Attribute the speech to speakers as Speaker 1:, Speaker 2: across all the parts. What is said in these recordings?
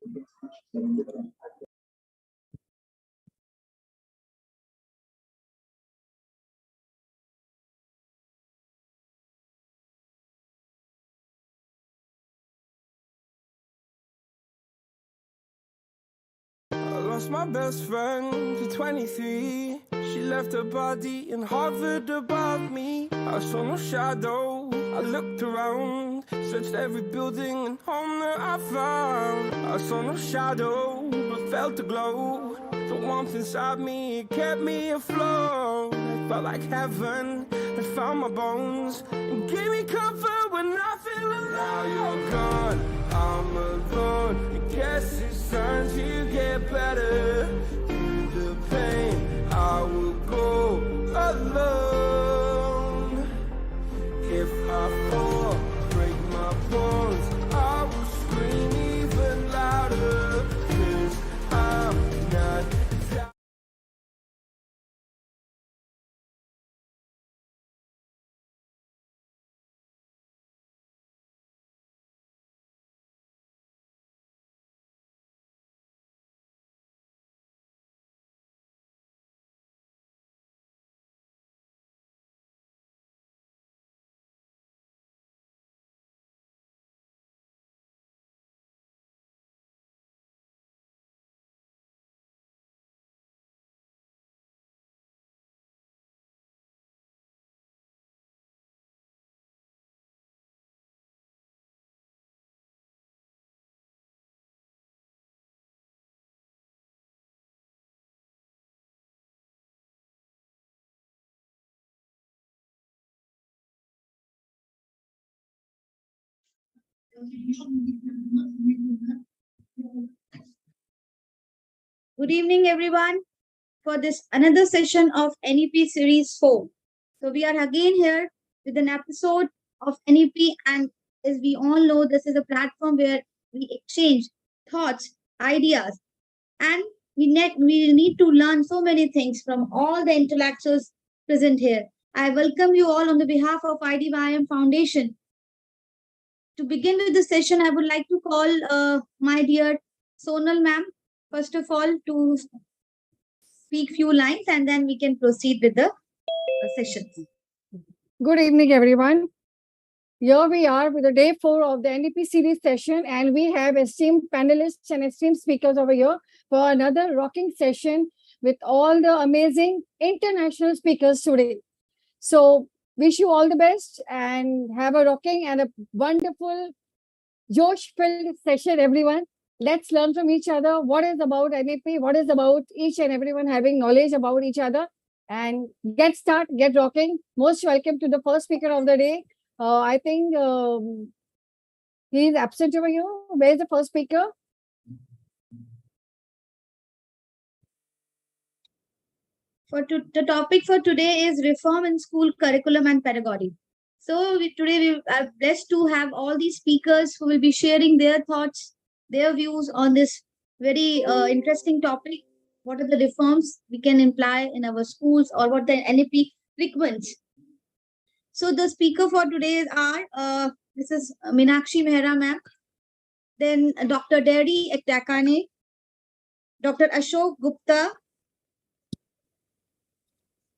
Speaker 1: I lost my best friend to 23. She left her body and hovered above me. I saw no shadow, I looked around, searched every building and home that I found. I saw no shadow, but felt the glow. The warmth inside me, it kept me afloat. It felt like heaven had found my bones and gave me comfort when I feel alone. Now you're gone, I'm alone. I guess it's time to get better. Through the pain, I will go alone. If I fall, break my bones, I will scream even louder. 'Cause I'm not
Speaker 2: Good evening, everyone, for this another session of NEP Series 4. So, we are again here with an episode of NEP, and as we all know, this is a platform where we exchange thoughts, ideas, and we need to learn so many things from all the intellectuals present here. I welcome you all on the behalf of IDYM Foundation. To begin with the session, I would like to call my dear Sonal ma'am, first of all, to speak few lines, and then we can proceed with the sessions.
Speaker 3: Good evening, everyone. Here we are with the day 4 of the NDP series session, and we have esteemed panelists and esteemed speakers over here for another rocking session with all the amazing international speakers today. So, wish you all the best and have a rocking and a wonderful, Josh-filled session, everyone. Let's learn from each other what is about NEP, what is about each and everyone having knowledge about each other, and get rocking. Most welcome to the first speaker of the day. I think he is absent over here. Where is the first speaker?
Speaker 2: The topic for today is reform in school curriculum and pedagogy. So today we are blessed to have all these speakers who will be sharing their thoughts, their views on this very interesting topic. What are the reforms we can imply in our schools, or what the NEP recommends? So the speaker for today are this is Meenakshi Mehra ma'am, then Dr. Derry Ektakane, Dr. Ashok Gupta,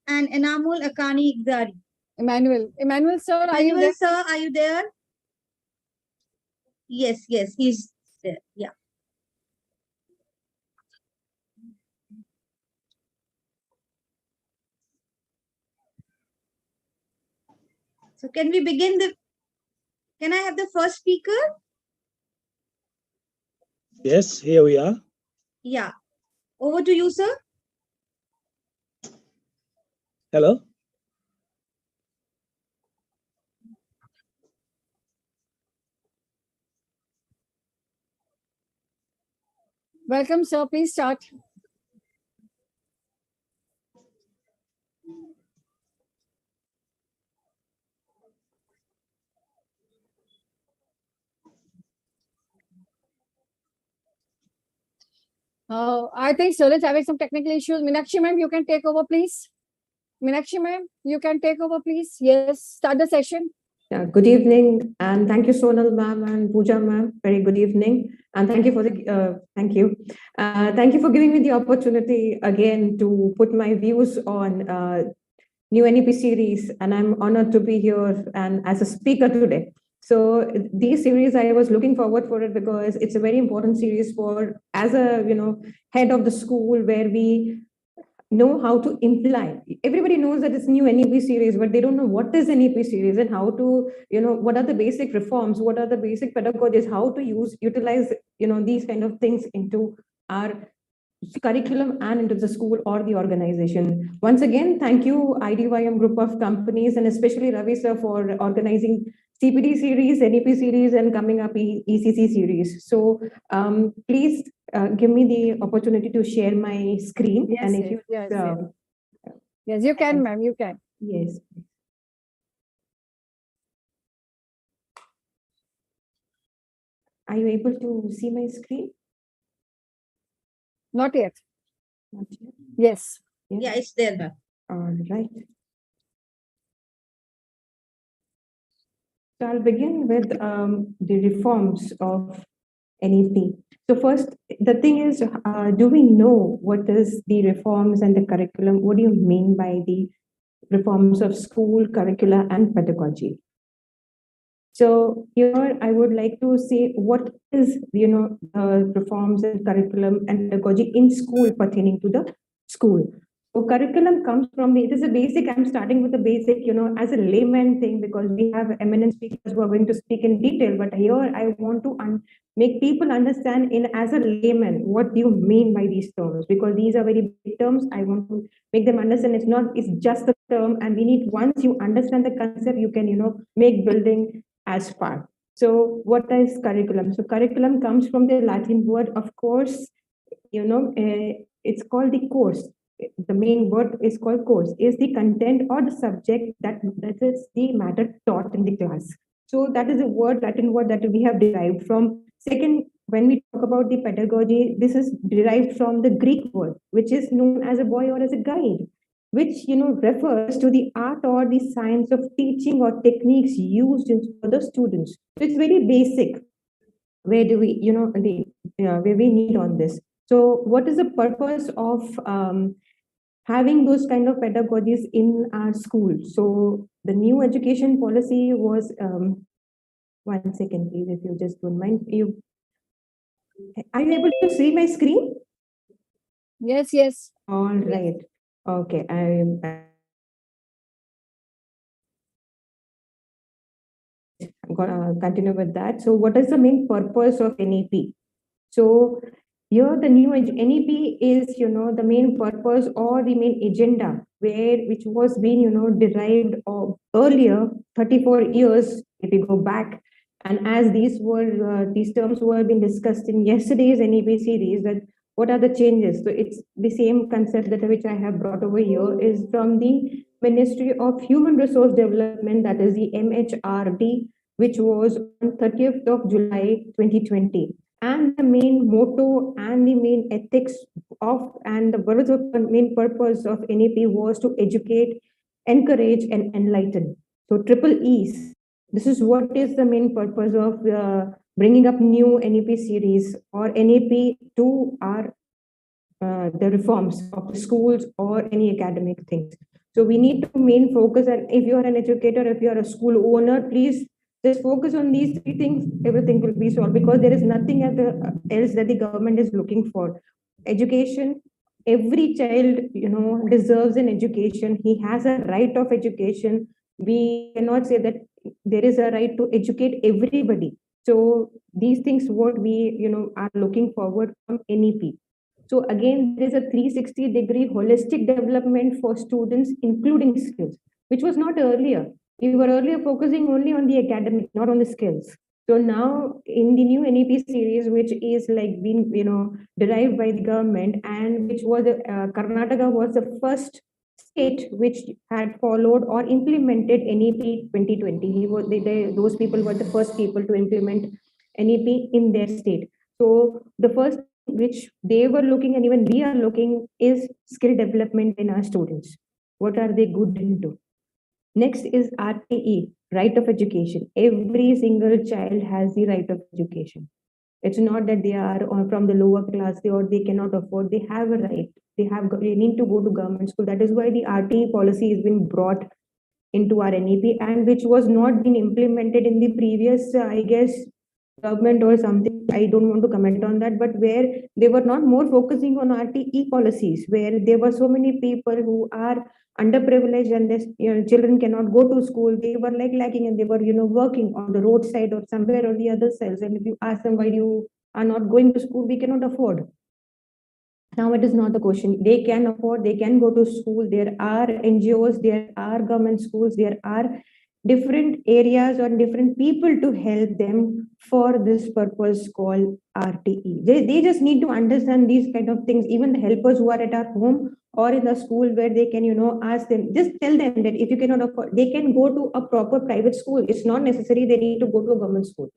Speaker 2: and Enamul Akani Igdari.
Speaker 3: Emmanuel sir, are you there?
Speaker 2: Sir, are you there? Yes, he's there. Yeah. So can we begin can I have the first speaker?
Speaker 4: Yes, here we are.
Speaker 2: Yeah. Over to you, sir.
Speaker 4: Hello.
Speaker 3: Welcome, sir. Please start. I think Sulit's having some technical issues. Meenakshi ma'am, you can take over, please. Meenakshi ma'am, you can take over, please. Yes, start the session.
Speaker 5: Good evening, and thank you, Sonal ma'am and Pooja ma'am. Very good evening, and thank you for the thank you for giving me the opportunity again to put my views on new NEP series, and I'm honored to be here and as a speaker today. So these series, I was looking forward for it because it's a very important series for as a head of the school where we know how to imply. Everybody knows that it's new NEP series, but they don't know what is NEP series and how to, what are the basic reforms, what are the basic pedagogies, how to utilize, these kind of things into our curriculum and into the school or the organization. Once again, thank you, IDYM group of companies, and especially Ravi sir for organizing CPD series, NEP series, and coming up ECC series. So please give me the opportunity to share my screen.
Speaker 3: Yes,
Speaker 5: and if
Speaker 3: yes,
Speaker 5: you,
Speaker 3: yes, yes, you can, ma'am, you can.
Speaker 5: yes. Are you able to see my screen?
Speaker 3: Not yet.
Speaker 5: Not yet.
Speaker 3: Yes.
Speaker 2: Yeah, it's there, ma'am.
Speaker 5: All right. So I'll begin with the reforms of NEP. So first, the thing is, do we know what is the reforms and the curriculum? What do you mean by the reforms of school, curricula, and pedagogy? So here I would like to say what is, reforms and curriculum and pedagogy in school pertaining to the school. So curriculum comes from it is a basic, I'm starting with the basic, as a layman thing, because we have eminent speakers who are going to speak in detail, but here I want to make people understand in as a layman, what do you mean by these terms? Because these are very big terms. I want to make them understand it's just a term, and we need, once you understand the concept, you can, make building as part. So what is curriculum? So curriculum comes from the Latin word, of course, it's called the course. The main word is called course, is the content or the subject that is the matter taught in the class. So that is a word, Latin word that we have derived from. Second, when we talk about the pedagogy, this is derived from the Greek word, which is known as a boy or as a guide, which refers to the art or the science of teaching or techniques used for the students. So it's very basic. Where do we, where we need on this? So what is the purpose of having those kind of pedagogies in our school? So the new education policy was, 1 second, please, if you just don't mind. Are you able to see my screen?
Speaker 3: Yes, yes.
Speaker 5: All right. Okay. I'm going to continue with that. So what is the main purpose of NEP? So here the new NEP is, the main purpose or the main agenda which was being, derived earlier, 34 years, if we go back. And as these terms were being discussed in yesterday's NEP series, that what are the changes? So it's the same concept that which I have brought over here is from the Ministry of Human Resource Development, that is the MHRD, which was on 30th of July 2020. And the main motto and the main ethics of and the main purpose of NEP was to educate, encourage, and enlighten. So triple E's. This is what is the main purpose of bringing up new NEP series or NEP to our the reforms of the schools or any academic things. So we need to main focus, and if you are an educator, if you are a school owner, please just focus on these three things. Everything will be solved, because there is nothing else that the government is looking for. Education. Every child, deserves an education. He has a right of education. We cannot say that there is a right to educate everybody. So these things, what we, are looking forward from NEP. So again, there is a 360-degree holistic development for students, including skills, which was not earlier. We were earlier focusing only on the academic, not on the skills. So now in the new NEP series, which is like being, derived by the government, and which was, Karnataka was the first state which had followed or implemented NEP 2020. Those people were the first people to implement NEP in their state. So the first which they were looking, and even we are looking, is skill development in our students. What are they good into? Next is RTE, right of education. Every single child has the right of education. It's not that they are from the lower class or they cannot afford. They have a right. They need to go to government school. That is why the RTE policy has been brought into our NEP, and which was not been implemented in the previous, I guess, government or something. I don't want to comment on that, but where they were not more focusing on RTE policies, where there were so many people who are underprivileged and this, children cannot go to school. They were like lacking, and they were working on the roadside or somewhere or the other sides. And if you ask them why you are not going to school, we cannot afford. Now it is not the question. They can afford, they can go to school. There are NGOs, there are government schools, there are different areas or different people to help them for this purpose called RTE. They just need to understand these kind of things. Even the helpers who are at our home or in the school where they can, ask them, just tell them that if you cannot afford, they can go to a proper private school. It's not necessary they need to go to a government school.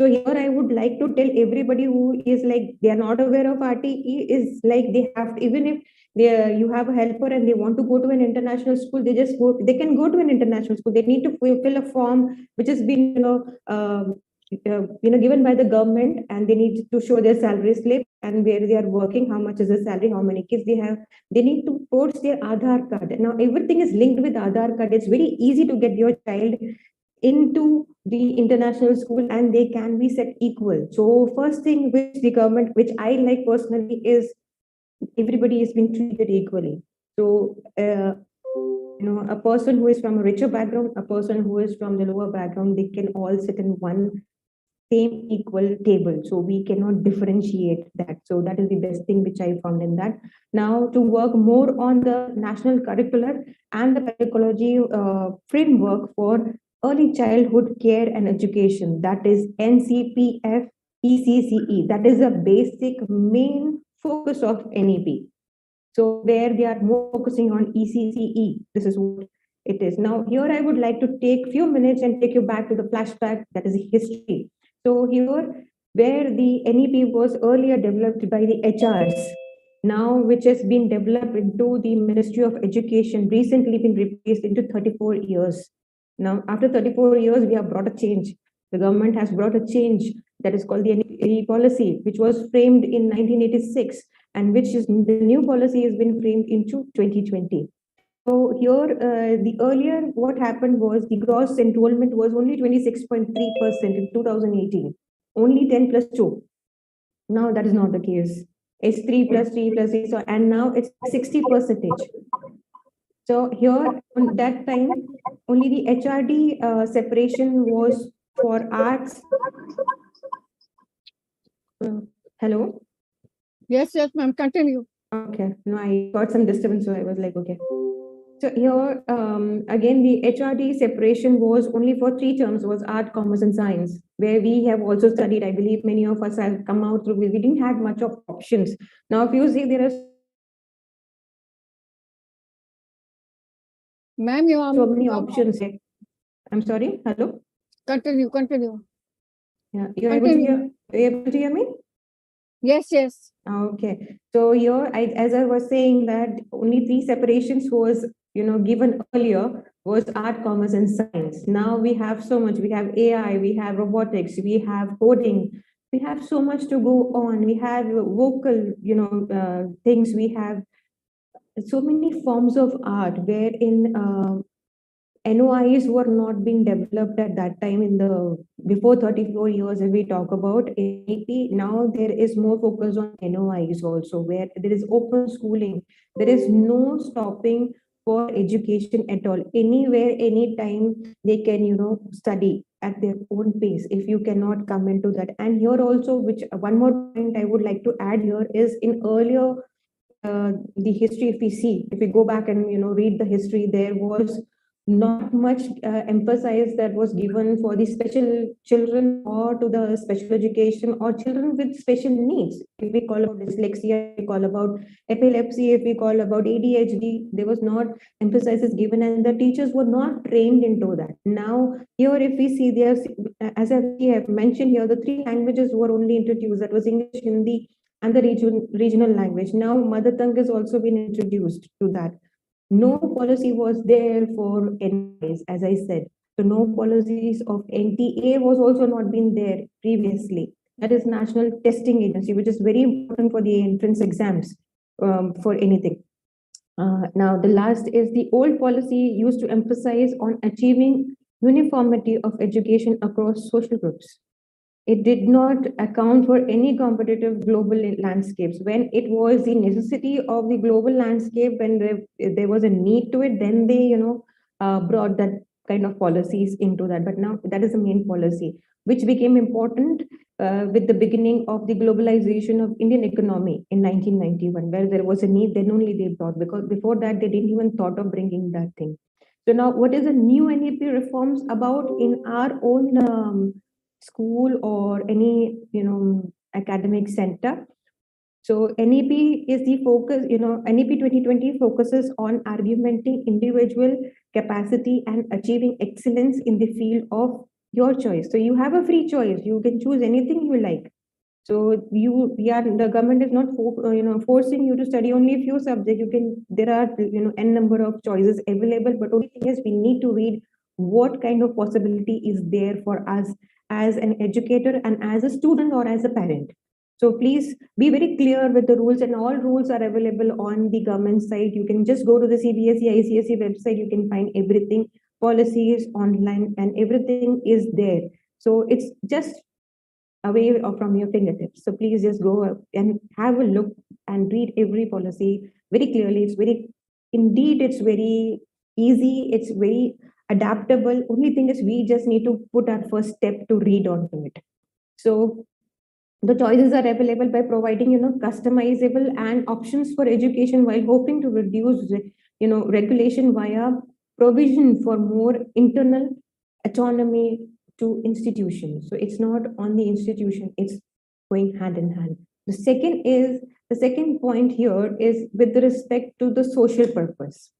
Speaker 5: So here I would like to tell everybody who is like they are not aware of RTE is like they have even if you have a helper and they want to go to an international school, they can go to an international school. They need to fill a form which has been given by the government, and they need to show their salary slip and where they are working, how much is the salary, how many kids they have. They need to post their Aadhaar card. Now everything is linked with Aadhaar card. It's very easy to get your child into the international school, and they can be set equal. So first thing which the government, which I like personally, is everybody is being treated equally. So a person who is from a richer background, a person who is from the lower background, they can all sit in one same equal table. So we cannot differentiate that. So that is the best thing which I found in that. Now to work more on the national curricular and the pedagogy framework for early childhood care and education, that is NCPF ECCE. That is a basic main focus of NEP. So where they are more focusing on ECCE, this is what it is. Now here I would like to take few minutes and take you back to the flashback, that is history. So here where the NEP was earlier developed by the HRs, now which has been developed into the Ministry of Education, recently been replaced into 34 years. Now after 34 years, we have brought a change. The government has brought a change that is called the NEP policy, which was framed in 1986 and which is the new policy has been framed into 2020. So here, the earlier what happened was the gross enrollment was only 26.3% in 2018, only 10 plus 2. Now that is not the case. It's 3 plus 3 plus 3, so, and now it's 60%. So here, on that time, only the HRD separation was for arts. Hello?
Speaker 3: Yes, ma'am. Continue.
Speaker 5: Okay. No, I got some disturbance, so I was like, okay. So here, again, the HRD separation was only for 3 terms, was art, commerce, and science, where we have also studied. I believe many of us have come out through, we didn't have much of options. Now, if you see, there are
Speaker 3: Ma'am, you are
Speaker 5: so many options. I'm sorry, hello?
Speaker 3: Continue.
Speaker 5: Yeah, you're able to hear, are you able to hear me?
Speaker 3: Yes.
Speaker 5: Okay. So here, as I was saying that only 3 separations was, given earlier was art, commerce, and science. Now we have so much. We have AI, we have robotics, we have coding. We have so much to go on. We have vocal, things. We have so many forms of art wherein NOIs were not being developed at that time in the before 34 years. If we talk about NEP, now there is more focus on NOIs also, where there is open schooling. There is no stopping for education at all. Anywhere, anytime they can, study at their own pace. If you cannot come into that, and here also, which one more point I would like to add here is in earlier the history, if we see, if we go back and read the history, there was not much emphasis that was given for the special children or to the special education or children with special needs. If we call about dyslexia, if we call about epilepsy, if we call about ADHD, there was not emphasis given, and the teachers were not trained into that. Now here, if we see, there's, as I have mentioned here, the 3 languages were only introduced, that was English, Hindi, and the regional language. Now mother tongue has also been introduced to that. No policy was there for NIs, as I said. So no policies of NTA was also not been there previously. That is National Testing Agency, which is very important for the entrance exams for anything. Now, the last is the old policy used to emphasize on achieving uniformity of education across social groups. It did not account for any competitive global landscapes. When it was the necessity of the global landscape, when there was a need to it, then they, brought that kind of policies into that. But now that is the main policy, which became important with the beginning of the globalization of Indian economy in 1991, where there was a need, then only they brought, because before that, they didn't even thought of bringing that thing. So now, what is the new NEP reforms about in our own school or any academic center? So NEP is the focus, NEP 2020 focuses on argumenting individual capacity and achieving excellence in the field of your choice. So you have a free choice, you can choose anything you like. So the government is not forcing you to study only a few subjects. There are n number of choices available, but only thing is we need to read what kind of possibility is there for us as an educator and as a student or as a parent. So please be very clear with the rules, and all rules are available on the government site. You can just go to the CBSE, ICSE website. You can find everything, policies online, and everything is there. So it's just away from your fingertips. So please just go and have a look and read every policy very clearly. It's very easy. It's very adaptable. Only thing is we just need to put our first step to read onto it. So the choices are available by providing customizable and options for education, while hoping to reduce regulation via provision for more internal autonomy to institutions. So it's not on the institution, it's going hand in hand. The second point here is with respect to the social purpose.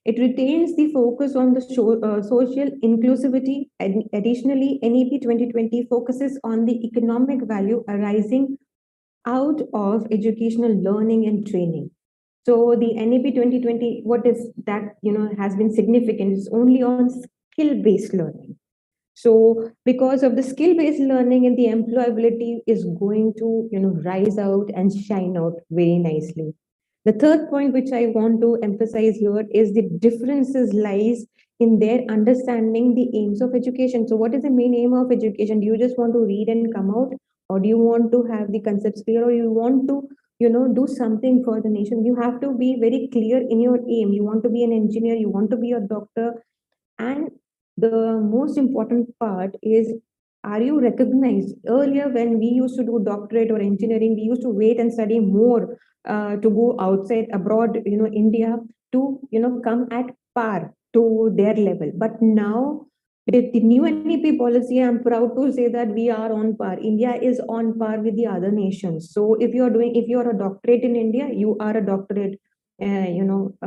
Speaker 5: It retains the focus on the social inclusivity. And additionally, NEP 2020 focuses on the economic value arising out of educational learning and training. So the NEP 2020, what is that, has been significant is only on skill-based learning. So because of the skill-based learning, and the employability is going to, rise out and shine out very nicely. The third point which I want to emphasize here is the differences lies in their understanding the aims of education. So what is the main aim of education? Do you just want to read and come out, or do you want to have the concepts clear, or you want to do something for the nation? You have to be very clear in your aim. You want to be an engineer, you want to be a doctor, and the most important part is, are you recognized? Earlier, when we used to do doctorate or engineering, we used to wait and study more to go outside abroad, India, to come at par to their level. But now, with the new NEP policy, I'm proud to say that we are on par. India is on par with the other nations. So if you're a doctorate in India, you are a doctorate, in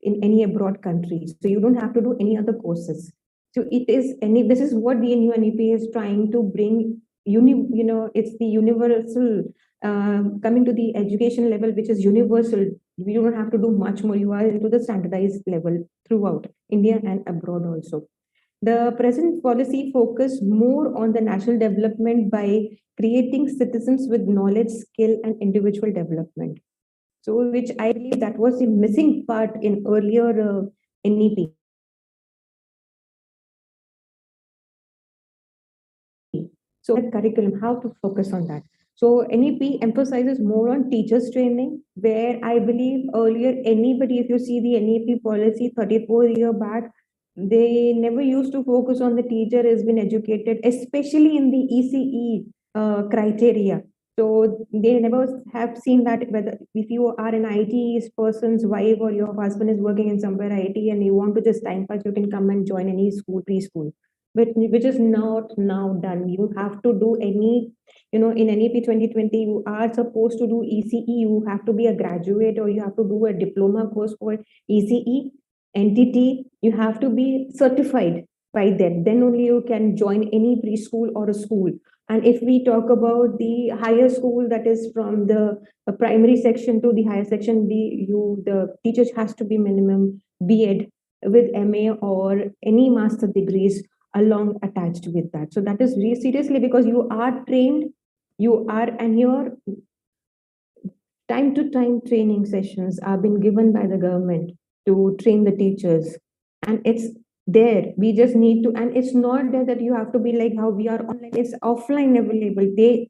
Speaker 5: any abroad country. So you don't have to do any other courses. So this is what the new NEP is trying to bring. It's the universal, coming to the education level, which is universal. You don't have to do much more. You are into the standardized level throughout India and abroad also. The present policy focus more on the national development by creating citizens with knowledge, skill, and individual development. So, which I believe that was the missing part in earlier NEP. So, curriculum, how to focus on that. So, NEP emphasizes more on teachers training, where I believe earlier anybody, if you see the NEP policy 34-year back, they never used to focus on the teacher has been educated, especially in the ECE criteria. So they never have seen that, whether if you are an IT person's wife or your husband is working in somewhere IT and you want to just time pass, you can come and join any school, preschool, but which is not now done. You have to do any, in NEP 2020, you are supposed to do ECE. You have to be a graduate, or you have to do a diploma course for ECE entity. You have to be certified by them. Then only you can join any preschool or a school. And if we talk about the higher school, that is from the primary section to the higher section, the teachers has to be minimum B.Ed with MA or any master degrees along attached with that. So that is really seriously, because you are trained, and your time to time training sessions are being given by the government to train the teachers, and it's there. We just need to, and it's not there that you have to be like how we are online. It's offline available. They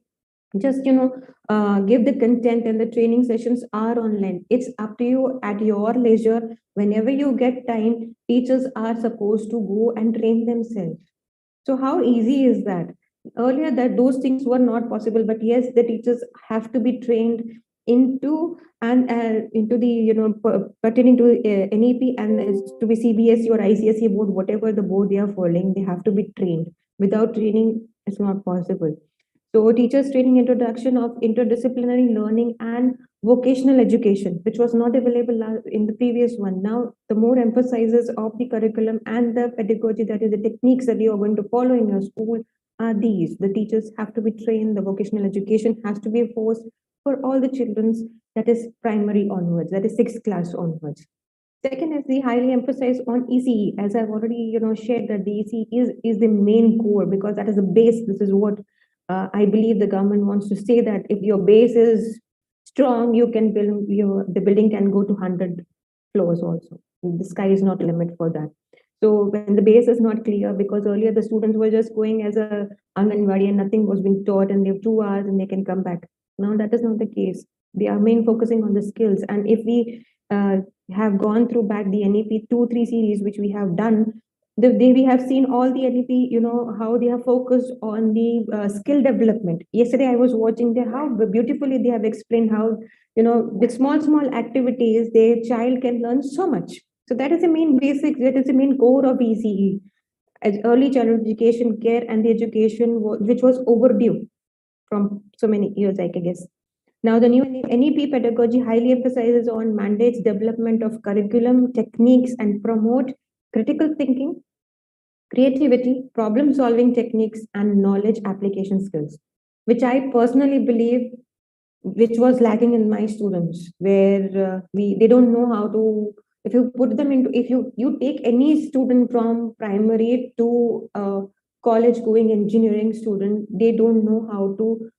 Speaker 5: just give the content, and the training sessions are online. It's up to you at your leisure. Whenever you get time, teachers are supposed to go and train themselves. So how easy is that? Earlier, that those things were not possible, but yes, the teachers have to be trained into, and into the pertaining to NEP, and to be CBSE or ICSE board, whatever the board they are following, they have to be trained. Without training, it's not possible. So teachers training, introduction of interdisciplinary learning and vocational education, which was not available in the previous one. Now the more emphasizes of the curriculum and the pedagogy, that is the techniques that you are going to follow in your school, are these. The teachers have to be trained, the vocational education has to be forced for all the children's, that is primary onwards, that is sixth class onwards. Second is the highly emphasize on ECE, as I've already shared that the ECE is the main core, because that is the base. This is what I believe the government wants to say, that if your base is strong, you can build the building can go to 100 floors also. The sky is not limit for that. So when the base is not clear, because earlier the students were just going as a Anganwadi and nothing was being taught, and they have 2 hours and they can come back. Now that is not the case. They are main focusing on the skills. And if we have gone through back the NEP 2-3 series, which we have done, we have seen all the NEP, how they are focused on the skill development. Yesterday, I was watching there how beautifully they have explained how, with small activities, their child can learn so much. So that is the main basic, that is the main core of ECE, as early childhood education care, and the education which was overdue from so many years, I guess. Now, the new NEP pedagogy highly emphasizes on mandates development of curriculum, techniques, and promote critical thinking, creativity, problem solving techniques, and knowledge application skills, which I personally believe which was lacking in my students, where they don't know how to, if you put them into, if you take any student from primary to college going engineering student, they don't know how to,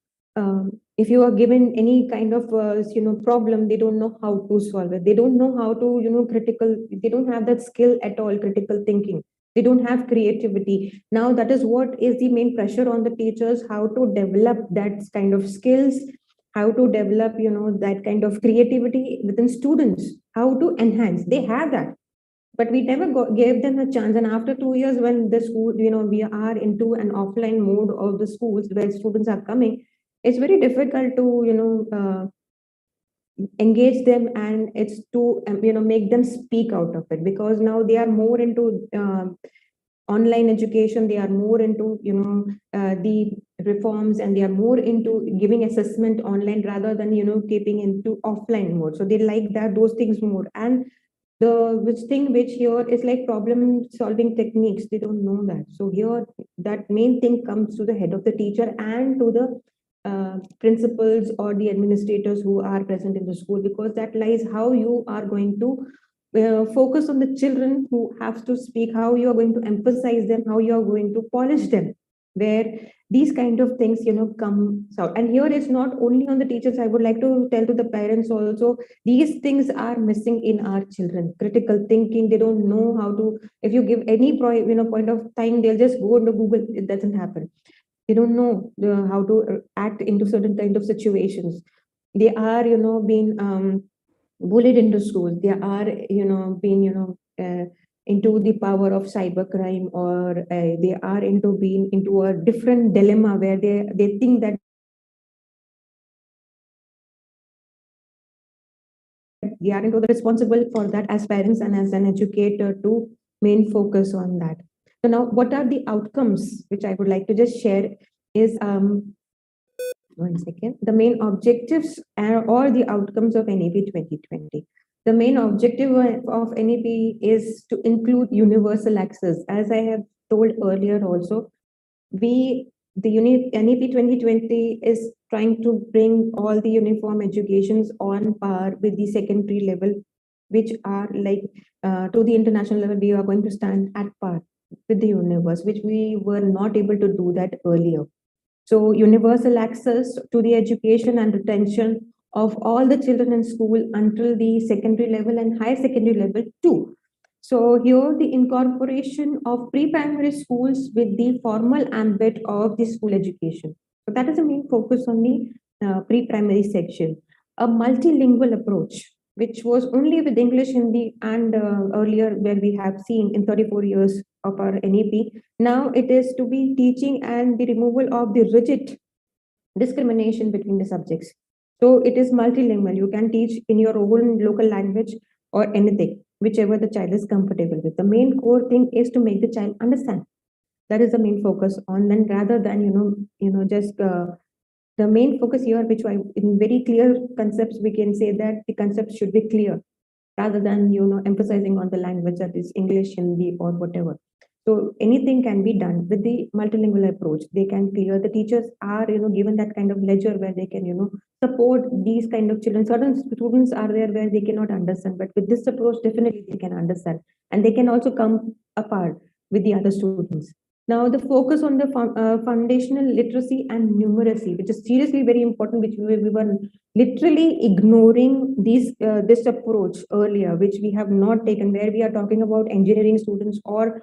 Speaker 5: if you are given any kind of problem, they don't know how to solve it. They don't know how to critical, they don't have that skill at all, critical thinking. They don't have creativity. Now that is what is the main pressure on the teachers, how to develop that kind of skills, how to develop that kind of creativity within students, how to enhance. They have that, but we never gave them a chance. And after 2 years, when the school, we are into an offline mode of the schools where students are coming, it's very difficult to engage them, and it's to make them speak out of it, because now they are more into online education. They are more into the reforms, and they are more into giving assessment online rather than keeping into offline mode. So they like that, those things more. And the which thing which here is like problem solving techniques, they don't know that. So here that main thing comes to the head of the teacher and to the principals or the administrators who are present in the school, because that lies how you are going to focus on the children who have to speak, how you are going to emphasize them, how you are going to polish them, where these kind of things come out. And here it's not only on the teachers. I would like to tell to the parents also, these things are missing in our children. Critical thinking, they don't know how to, if you give any point of time, they'll just go into Google. It doesn't happen. They don't know how to act into certain kind of situations. They are being bullied into schools. They are being into the power of cybercrime, or they are into being into a different dilemma where they think that they are into the responsible for that as parents and as an educator to main focus on that. So now, what are the outcomes which I would like to just share is 1 second. The main objectives or the outcomes of NEP 2020. The main objective of NEP is to include universal access. As I have told earlier also, we NEP 2020 is trying to bring all the uniform educations on par with the secondary level, which are like to the international level, we are going to stand at par with the universe, which we were not able to do that earlier. So universal access to the education and retention of all the children in school until the secondary level and higher secondary level too. So here the incorporation of pre-primary schools with the formal ambit of the school education. So that is the main focus on the pre-primary section. A multilingual approach, which was only with English, Hindi, and earlier where we have seen in 34 years of our NEP. Now it is to be teaching and the removal of the rigid discrimination between the subjects. So it is multilingual. You can teach in your own local language or anything, whichever the child is comfortable with. The main core thing is to make the child understand. That is the main focus on, then rather than just the main focus here, which I in very clear concepts, we can say that the concepts should be clear rather than emphasizing on the language that is English, Hindi, or whatever. So anything can be done with the multilingual approach. They can clear. The teachers are given that kind of ledger where they can support these kind of children. Certain students are there where they cannot understand, but with this approach, definitely they can understand, and they can also come apart with the other students. Now, the focus on the foundational literacy and numeracy, which is seriously very important, which we were literally ignoring this approach earlier, which we have not taken, where we are talking about engineering students or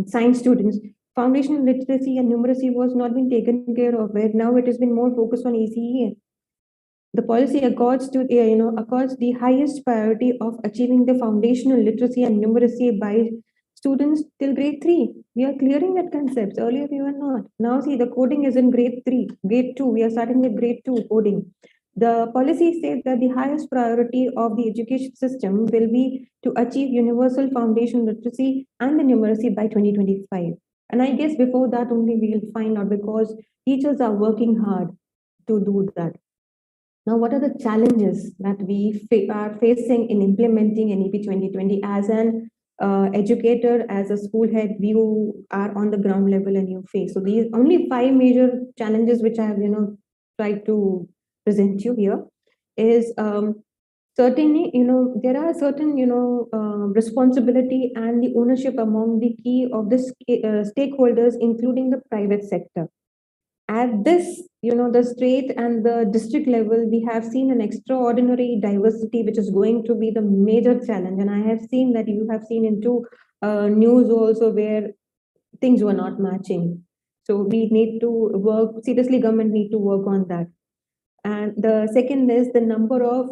Speaker 5: science students. Foundational literacy and numeracy was not being taken care of, where now it has been more focused on ACE. The policy accords the highest priority of achieving the foundational literacy and numeracy by students till grade 3. We are clearing that concepts. Earlier we were not. Now see, the coding is in grade 3, grade 2. We are starting with grade 2 coding. The policy says that the highest priority of the education system will be to achieve universal foundation literacy and the numeracy by 2025. And I guess before that only we will find out, because teachers are working hard to do that. Now, what are the challenges that we are facing in implementing NEP 2020 as an educator, as a school head, you are on the ground level and you face? So these only 5 major challenges which I have, tried to present you here is certainly, there are certain, responsibility and the ownership among the key of the stakeholders, including the private sector. At this, the state and the district level, we have seen an extraordinary diversity, which is going to be the major challenge. And I have seen that you have seen into news also where things were not matching. So we need to work, seriously, government need to work on that. And the second is the number of,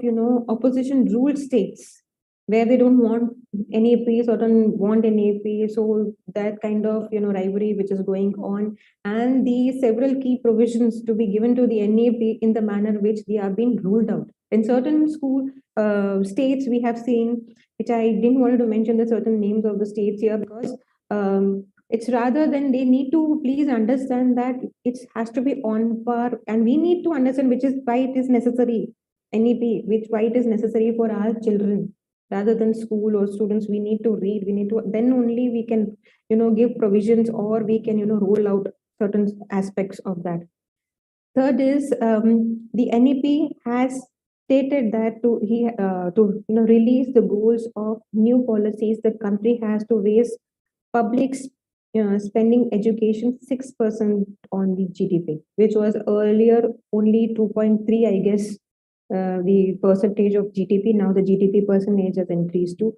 Speaker 5: opposition ruled states where they don't want NEPs or don't want NEP. So that kind of, rivalry which is going on, and the several key provisions to be given to the NEP in the manner which they are being ruled out. In certain school states, we have seen, which I didn't want to mention the certain names of the states here, because it's rather than they need to please understand that it has to be on par, and we need to understand which is why it is necessary, NEP, which why it is necessary for our children. Rather than school or students, we need to read, we need to, then only we can, give provisions, or we can, roll out certain aspects of that. Third is the NEP has stated that to release the goals of new policies, the country has to raise public spending education 6% on the GDP, which was earlier only 2.3, I guess, the percentage of GDP. Now the GDP percentage has increased to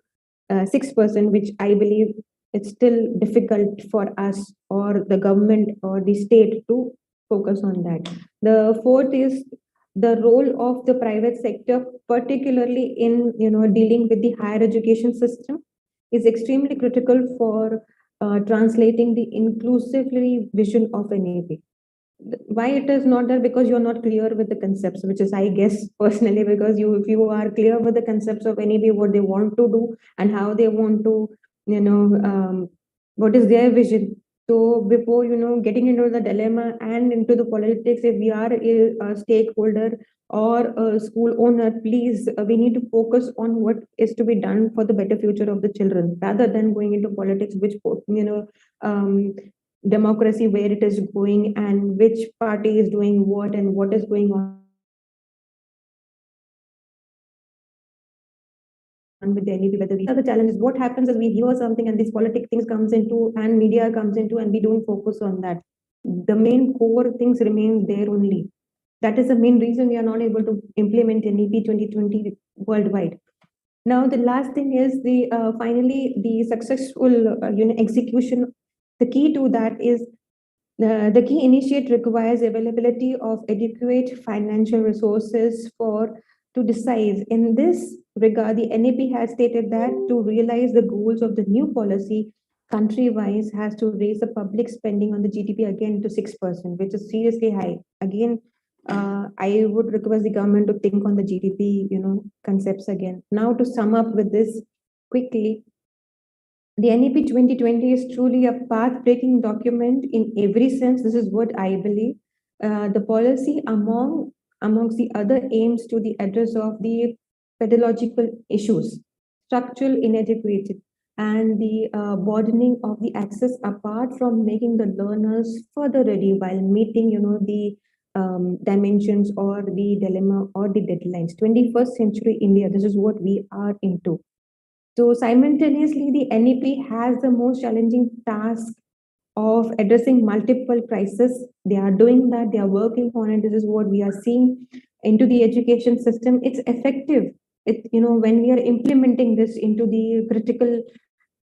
Speaker 5: 6%, which I believe it's still difficult for us or the government or the state to focus on that. The fourth is the role of the private sector, particularly in dealing with the higher education system, is extremely critical for translating the inclusively vision of NEP. Why it is not there? Because you're not clear with the concepts, which is, I guess, personally, because if you are clear with the concepts of NEP, what they want to do and how they want to, what is their vision. So before, getting into the dilemma and into the politics, if we are a stakeholder or a school owner, please, we need to focus on what is to be done for the better future of the children, rather than going into politics, which, democracy, where it is going, and which party is doing what and what is going on with the NEP, whether we other challenges. What happens is we hear something and this politic things comes into and media comes into and we don't focus on that. The main core things remain there only. That is the main reason we are not able to implement NEP 2020 worldwide. Now the last thing is the finally the successful execution. The key to that is the key initiate requires availability of adequate financial resources for to decide. In this regard, the NAP has stated that to realize the goals of the new policy, country-wise has to raise the public spending on the GDP again to 6%, which is seriously high. Again, I would request the government to think on the GDP, concepts again. Now, to sum up with this quickly, the NEP 2020 is truly a path-breaking document in every sense. This is what I believe. The policy amongst the other aims to the address of the pedagogical issues, structural inadequacy, and the broadening of the access, apart from making the learners further ready while meeting, the dimensions or the dilemma or the deadlines. 21st century India, this is what we are into. So simultaneously, the NEP has the most challenging task of addressing multiple crises. They are doing that, they are working on it. This is what we are seeing into the education system. It's effective. When we are implementing this into the critical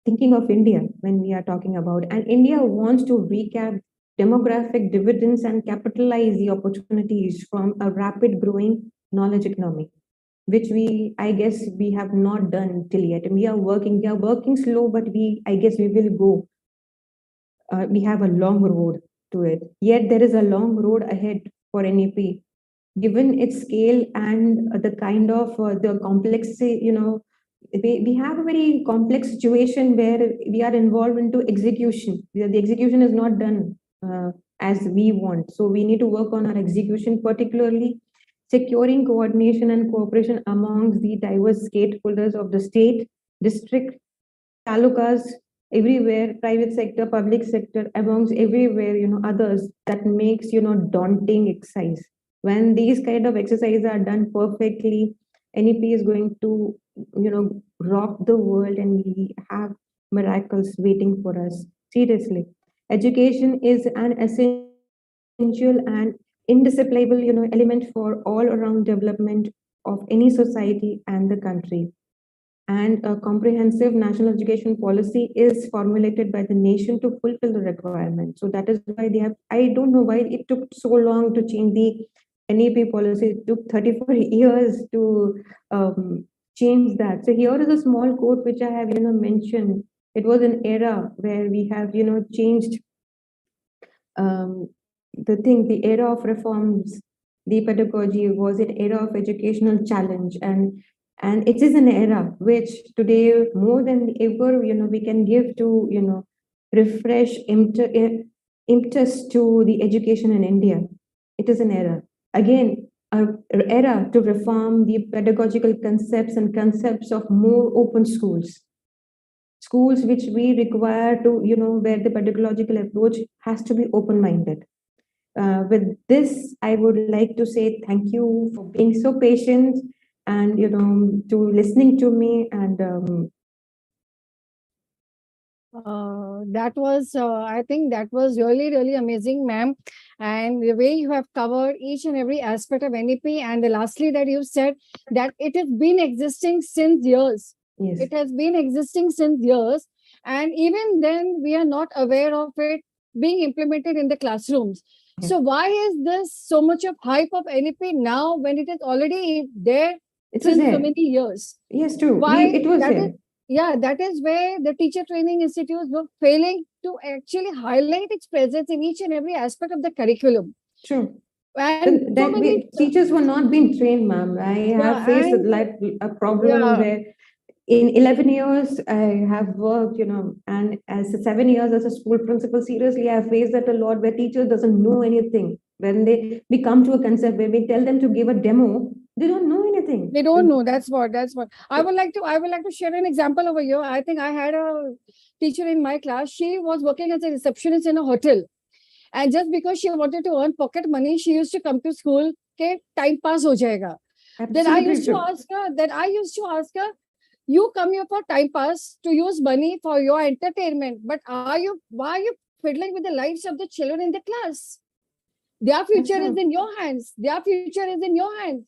Speaker 5: thinking of India, when we are talking about, and India wants to recap demographic dividends and capitalize the opportunities from a rapid growing knowledge economy, which I guess we have not done till yet. And we are working slow, but I guess we will go. We have a long road to it. Yet there is a long road ahead for NEP, given its scale and the kind of the complexity. We have a very complex situation where we are involved into execution. The execution is not done as we want. So we need to work on our execution, particularly securing coordination and cooperation amongst the diverse stakeholders of the state, district, talukas, everywhere, private sector, public sector, amongst everywhere, others, that makes, daunting exercise. When these kind of exercises are done perfectly, NEP is going to, rock the world, and we have miracles waiting for us. Seriously. Education is an essential and indissoluble, element for all around development of any society and the country. And a comprehensive national education policy is formulated by the nation to fulfill the requirement. So that is why I don't know why it took so long to change the NEP policy. It took 34 years to change that. So here is a small quote which I have, mentioned. It was an era where we have, changed the era of reforms. The pedagogy was an era of educational challenge, and it is an era which today more than ever, we can give to, refresh impetus to the education in India. It is an era. Again, an era to reform the pedagogical concepts and concepts of more open schools which we require to, where the pedagogical approach has to be open-minded. With this, I would like to say thank you for being so patient and, to listening to me. And
Speaker 3: I think that was really, really amazing, ma'am. And the way you have covered each and every aspect of NEP. And lastly, that you said that it has been existing since years.
Speaker 5: yes,
Speaker 3: It has been existing since years. And even then, we are not aware of it being implemented in the classrooms.
Speaker 5: Yes.
Speaker 3: So why is this so much of hype of NEP now when it is already there since so many years?
Speaker 5: Yes, true.
Speaker 3: Why
Speaker 5: It was there.
Speaker 3: That is where the teacher training institutes were failing to actually highlight its presence in each and every aspect of the curriculum.
Speaker 5: True.
Speaker 3: And so many
Speaker 5: teachers were not being trained, ma'am. I have faced a problem where in 11 years I have worked, and as 7 years as a school principal, seriously, I have faced that a lot, where teachers doesn't know anything. When we come to a concept where we tell them to give a demo, they don't know anything.
Speaker 3: They don't know. That's what. I would like to share an example over here. I think I had a teacher in my class. She was working as a receptionist in a hotel. And just because she wanted to earn pocket money, she used to come to school. Okay, time pass ho jayega. Then I used to ask her, you come here for time pass to use money for your entertainment, but why are you fiddling with the lives of the children in the class? Their future is in your hands. Their future is in your hands.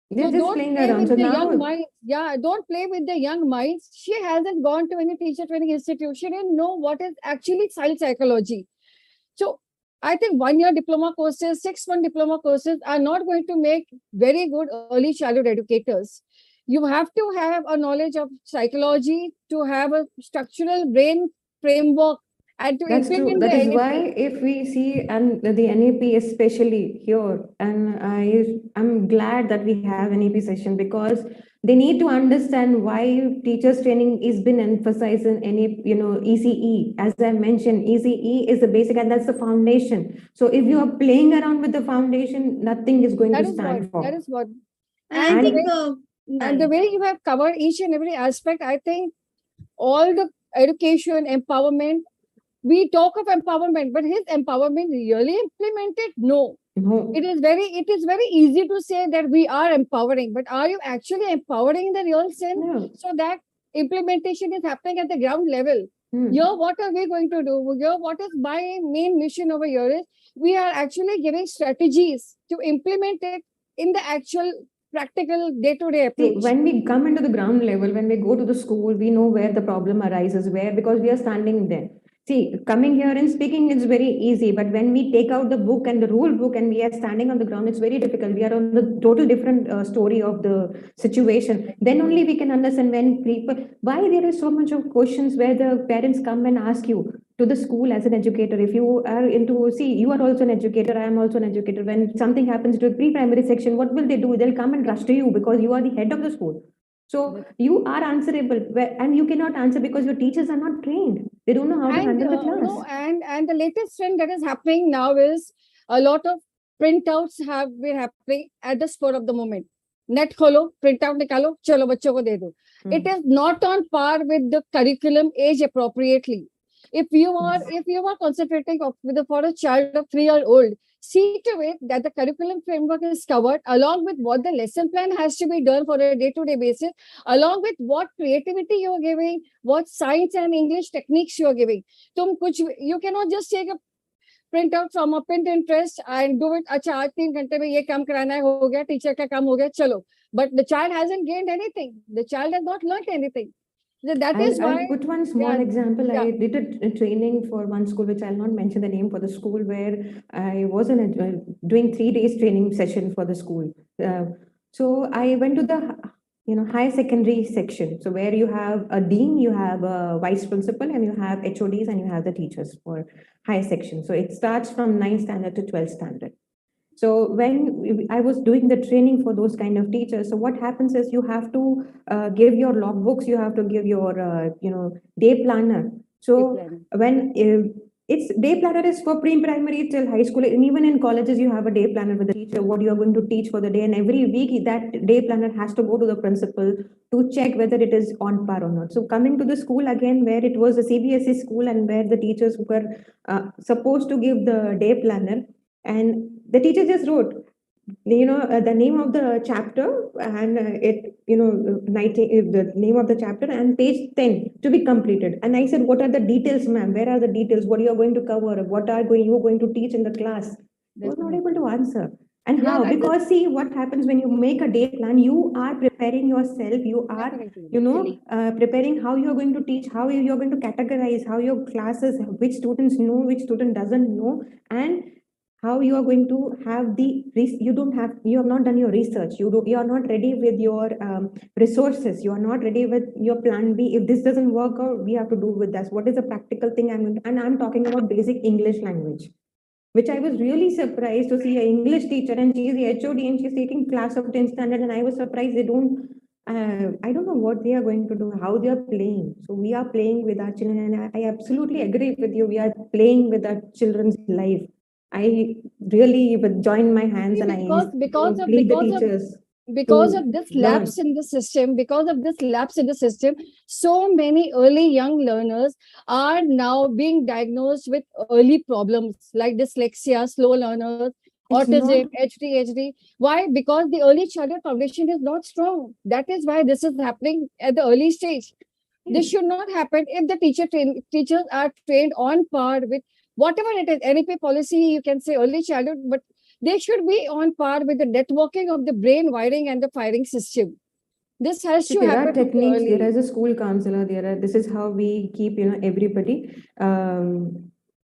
Speaker 5: They're
Speaker 3: So
Speaker 5: just
Speaker 3: don't
Speaker 5: playing
Speaker 3: play
Speaker 5: around.
Speaker 3: with
Speaker 5: So
Speaker 3: the
Speaker 5: now,
Speaker 3: young minds. Yeah, don't play with the young minds. She hasn't gone to any teacher training institute. She didn't know what is actually child psychology. So I think 1 year diploma courses, 6 month diploma courses are not going to make very good early childhood educators. You have to have a knowledge of psychology to have a structural brain framework and to
Speaker 5: that's true.
Speaker 3: implement the
Speaker 5: That is why
Speaker 3: NLP.
Speaker 5: if we see and the NAP especially here, and I'm glad that we have NAP session because they need to understand why teachers training is been emphasized in NAP, ECE. As I mentioned, ECE is the basic and that's the foundation. So if you are playing around with the foundation, nothing is going to stand
Speaker 3: That
Speaker 5: for.
Speaker 3: is what.
Speaker 2: And I
Speaker 3: And
Speaker 2: think,
Speaker 3: the way you have covered each and every aspect, I think all the education, empowerment, we talk of empowerment, but is empowerment really implemented? No.
Speaker 5: No.
Speaker 3: It is very easy to say that we are empowering, but are you actually empowering in the real sense?
Speaker 5: No.
Speaker 3: So that implementation is happening at the ground level. Here, what are we going to do? Here, what is my main mission over here is we are actually giving strategies to implement it in the actual practical day-to-day
Speaker 5: See,
Speaker 3: approach.
Speaker 5: when we come into the ground level, when we go to the school, we know where the problem arises, where because we are standing there. See, coming here and speaking is very easy, but when we take out the book and the rule book and we are standing on the ground, it's very difficult. We are on the total different story of the situation. Then only we can understand when people why there is so much of questions where the parents come and ask you to the school as an educator. If you are into, see, you are also an educator, I am also an educator. When something happens to a pre-primary section, what will they do? They'll come and rush to you because you are the head of the school. So you are answerable, and you cannot answer because your teachers are not trained. They don't know how to handle the class.
Speaker 3: And the latest trend that is happening now is a lot of printouts have been happening at the spur of the moment. Net kholo, printout nikalo, chalo bachcho ko de do. It is not on par with the curriculum age appropriately. If you are concentrating for a child of 3-year-old, see to it that the curriculum framework is covered along with what the lesson plan has to be done for a day-to-day basis, along with what creativity you are giving, what science and English techniques you are giving. You cannot just take a print out from a Pinterest and do it. अच्छा आज 3 घंटे में ये काम कराना है हो गया टीचर का काम हो गया चलो. But the child hasn't gained anything. The child has not learned anything.
Speaker 5: I'll put one small example. I did a training for one school, which I'll not mention the name for the school, where I was doing 3 days training session for the school. So I went to the high secondary section. So where you have a dean, you have a vice principal, and you have HODs, and you have the teachers for high section. So it starts from 9th standard to 12th standard. So when I was doing the training for those kind of teachers, so what happens is you have to give your logbooks, you have to give your day planner. So when it's day planner is for pre-primary till high school, and even in colleges you have a day planner with the teacher, what you are going to teach for the day, and every week that day planner has to go to the principal to check whether it is on par or not. So coming to the school again, where it was a CBSE school and where the teachers were supposed to give the day planner, and the teacher just wrote the name of the chapter and the name of the chapter and page 10 to be completed. And I said, what are the details, ma'am? Where are the details? What you are going to cover? What are you going to teach in the class? I was not able to answer. And how? Because see what happens when you make a day plan, you are preparing yourself, you are preparing how you're going to teach, how you're going to categorize, how your classes, which students know, which student doesn't know, and how you are going to have you have not done your research, you are not ready with your resources, you are not ready with your plan B. If this doesn't work out, we have to do with this. What is the practical thing I'm talking about basic English language, which I was really surprised to see an English teacher, and she's the HOD and she's taking class of 10th standard, and I was surprised they don't I don't know what they are going to do, how they are playing. So we are playing with our children, and I absolutely agree with you. We are playing with our children's life. I really would join my hands and
Speaker 3: because
Speaker 5: I plead the teachers.
Speaker 3: because
Speaker 5: to
Speaker 3: of this
Speaker 5: learn.
Speaker 3: lapse in the system, so many early young learners are now being diagnosed with early problems like dyslexia, slow learners,
Speaker 5: It's
Speaker 3: autism,
Speaker 5: not
Speaker 3: ADHD. Why? Because the early childhood foundation is not strong. That is why this is happening at the early stage. This should not happen if the teachers are trained on par with whatever it is. NEP policy, you can say early childhood, but they should be on par with the networking of the brain wiring and the firing system. This has
Speaker 5: See,
Speaker 3: to
Speaker 5: there are
Speaker 3: happen
Speaker 5: techniques. There
Speaker 3: early.
Speaker 5: is a school counselor. This is how we keep everybody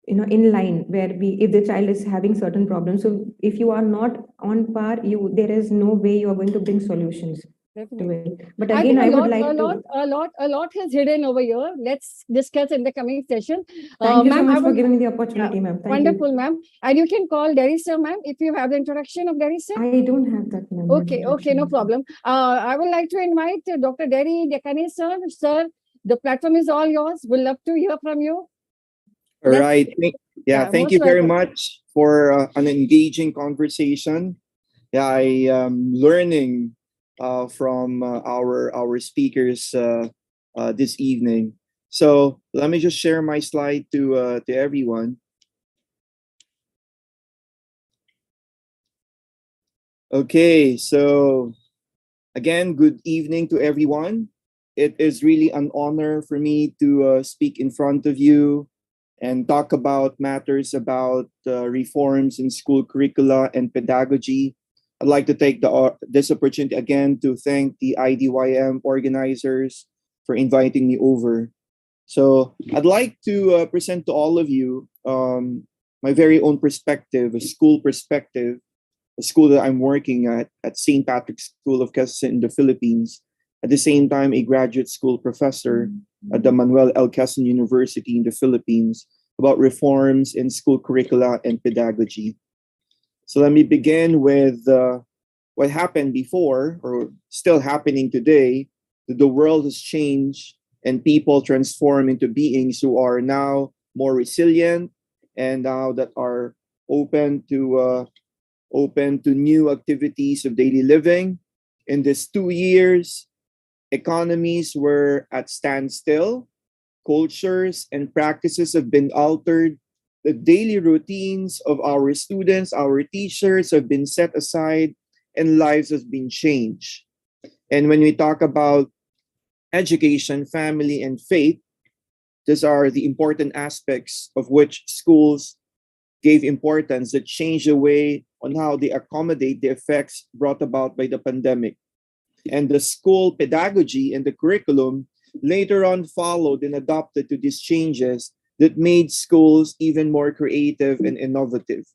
Speaker 5: in line where we if the child is having certain problems. So if you are not on par, there is no way you are going to bring solutions to
Speaker 3: Definitely.
Speaker 5: it. But
Speaker 3: I
Speaker 5: again,
Speaker 3: think
Speaker 5: I would like to
Speaker 3: a lot is hidden over here. Let's discuss in the coming session.
Speaker 5: thank you so
Speaker 3: Ma'am, I
Speaker 5: much for
Speaker 3: would,
Speaker 5: giving me the
Speaker 3: yeah,
Speaker 5: opportunity, ma'am. Thank you.
Speaker 3: wonderful, ma'am. And you can call Derry sir, ma'am, if you have the introduction of Derry sir.
Speaker 5: I don't have that ma'am,
Speaker 3: Okay, no
Speaker 5: introduction.
Speaker 3: problem. I would like to invite Dr. Derry Dekani sir. Sir, the platform is all yours. We'd love to hear from you.
Speaker 6: All
Speaker 3: Let's,
Speaker 6: right.
Speaker 3: yeah,
Speaker 6: Thank
Speaker 3: most
Speaker 6: you very
Speaker 3: welcome.
Speaker 6: much for an engaging conversation. Yeah, I am learning from our speakers this evening. So let me just share my slide to everyone. Okay, so again, good evening to everyone. It is really an honor for me to speak in front of you and talk about matters about reforms in school curricula and pedagogy. I'd like to take this opportunity again to thank the IDYM organizers for inviting me over. So I'd like to present to all of you my very own perspective, a school perspective, a school that I'm working at St. Patrick's School of Quezon in the Philippines. At the same time, a graduate school professor at the Manuel L. Quezon University in the Philippines about reforms in school curricula and pedagogy. So let me begin with what happened before or still happening today. The world has changed and people transform into beings who are now more resilient and now that are open to new activities of daily living. In these 2 years, economies were at standstill, cultures and practices have been altered, the daily routines of our students, our teachers have been set aside, and lives have been changed. And when we talk about education, family, and faith, these are the important aspects of which schools gave importance that changed the way on how they accommodate the effects brought about by the pandemic. And the school pedagogy and the curriculum later on followed and adopted to these changes that made schools even more creative and innovative.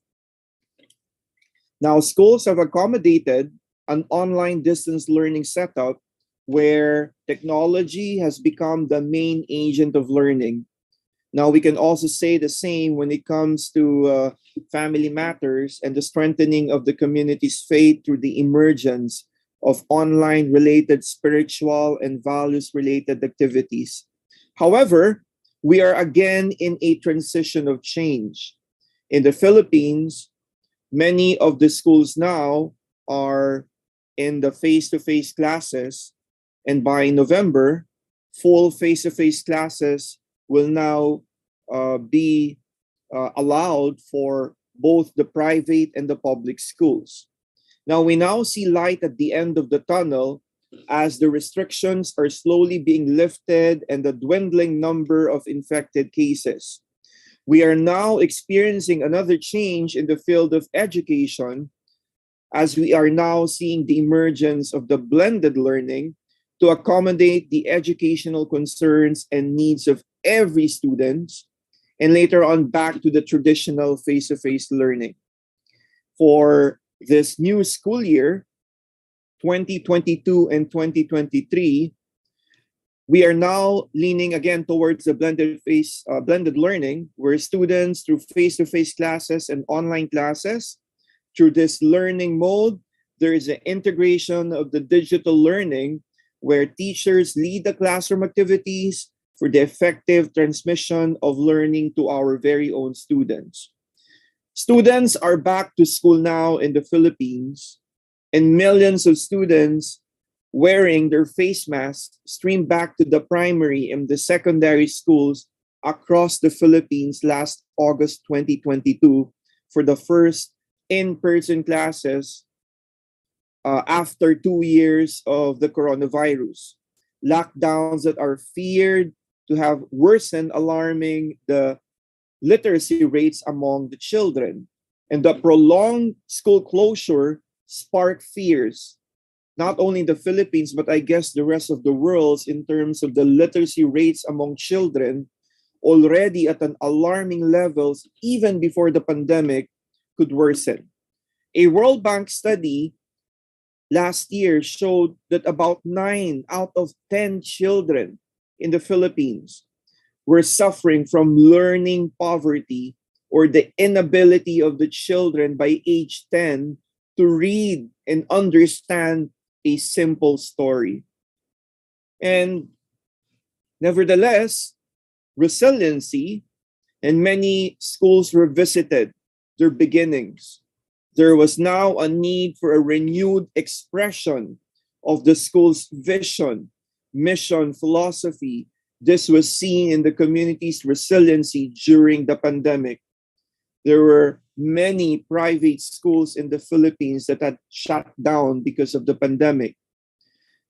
Speaker 6: Now, schools have accommodated an online distance learning setup where technology has become the main agent of learning. Now, we can also say the same when it comes to family matters and the strengthening of the community's faith through the emergence of online related spiritual and values related activities. However, we are again in a transition of change. In the Philippines, many of the schools now are in the face-to-face classes, and by November, full face-to-face classes will now be allowed for both the private and the public schools. Now, we now see light at the end of the tunnel as the restrictions are slowly being lifted and the dwindling number of infected cases. We are now experiencing another change in the field of education as we are now seeing the emergence of the blended learning to accommodate the educational concerns and needs of every student, and later on back to the traditional face-to-face learning. For this new school year, 2022 and 2023, we are now leaning again towards the blended learning, where students through face-to-face classes and online classes, through this learning mode, there is an integration of the digital learning where teachers lead the classroom activities for the effective transmission of learning to our very own students. Students are back to school now in the Philippines, and millions of students wearing their face masks streamed back to the primary and the secondary schools across the Philippines last August 2022 for the first in-person classes after 2 years of the coronavirus. Lockdowns that are feared to have worsened, alarming the literacy rates among the children. And the prolonged school closure sparked fears, not only in the Philippines, but I guess the rest of the world, in terms of the literacy rates among children already at an alarming levels even before the pandemic could worsen. A World Bank study last year showed that about 9 out of 10 children in the Philippines were suffering from learning poverty, or the inability of the children by age 10 to read and understand a simple story. And nevertheless, resiliency, and many schools revisited their beginnings. There was now a need for a renewed expression of the school's vision, mission, philosophy. This was seen in the community's resiliency during the pandemic. There were many private schools in the Philippines that had shut down because of the pandemic.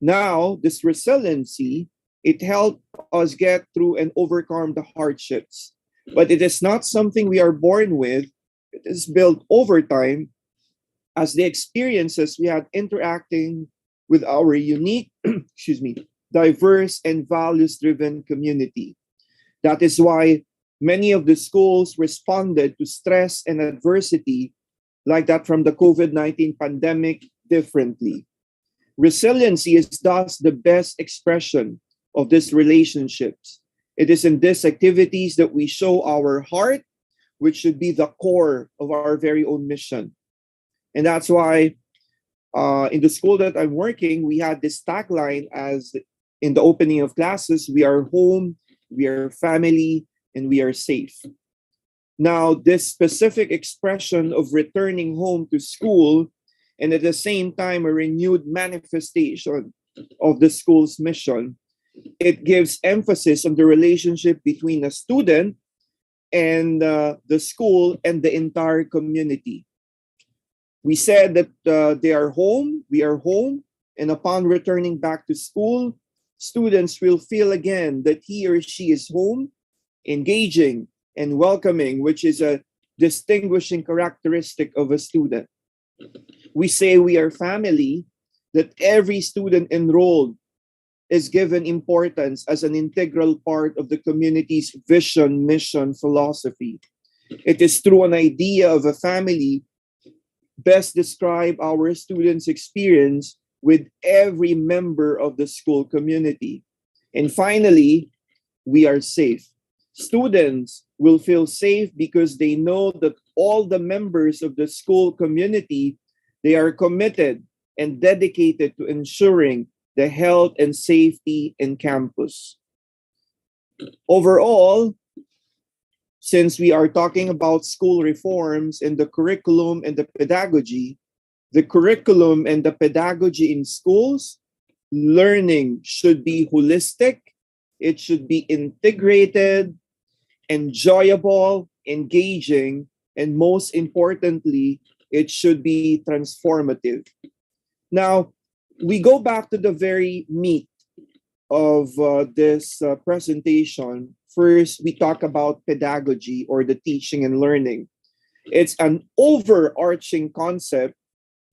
Speaker 6: Now, this resiliency, it helped us get through and overcome the hardships. But it is not something we are born with. It is built over time as the experiences we had interacting with our unique, diverse and values-driven community. That is why many of the schools responded to stress and adversity like that from the COVID-19 pandemic differently. Resiliency is thus the best expression of these relationships. It is in these activities that we show our heart, which should be the core of our very own mission. And that's why in the school that I'm working, we had this tagline as in the opening of classes: we are home, we are family, and we are safe. Now, this specific expression of returning home to school, and at the same time a renewed manifestation of the school's mission, it gives emphasis on the relationship between a student and the school and the entire community. We said that they are home, we are home, and upon returning back to school, students will feel again that he or she is home, engaging and welcoming, which is a distinguishing characteristic of a student. We say we are family, that every student enrolled is given importance as an integral part of the community's vision, mission, philosophy. It is through an idea of a family best describe our students' experience with every member of the school community. And finally, we are safe. Students will feel safe because they know that all the members of the school community, they are committed and dedicated to ensuring the health and safety in campus. Overall, since we are talking about school reforms and the curriculum and the pedagogy and the pedagogy in schools, learning should be holistic, it should be integrated, enjoyable, engaging, and most importantly, it should be transformative. Now, we go back to the very meat of this presentation. First, we talk about pedagogy, or the teaching and learning. It's an overarching concept.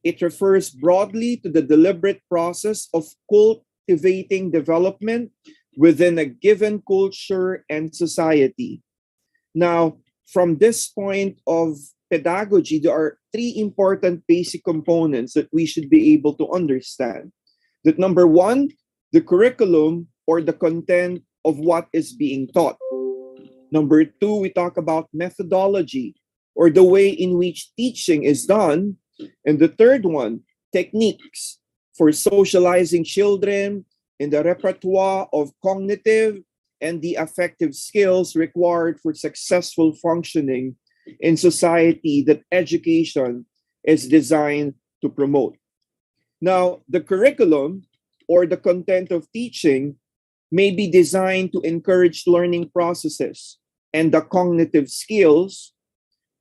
Speaker 6: It refers broadly to the deliberate process of cultivating development within a given culture and society. Now, from this point of pedagogy, there are 3 important basic components that we should be able to understand. That number 1, the curriculum, or the content of what is being taught. Number 2, we talk about methodology, or the way in which teaching is done. And the third one, techniques for socializing children in the repertoire of cognitive and the affective skills required for successful functioning in society that education is designed to promote. Now, the curriculum or the content of teaching may be designed to encourage learning processes and the cognitive skills,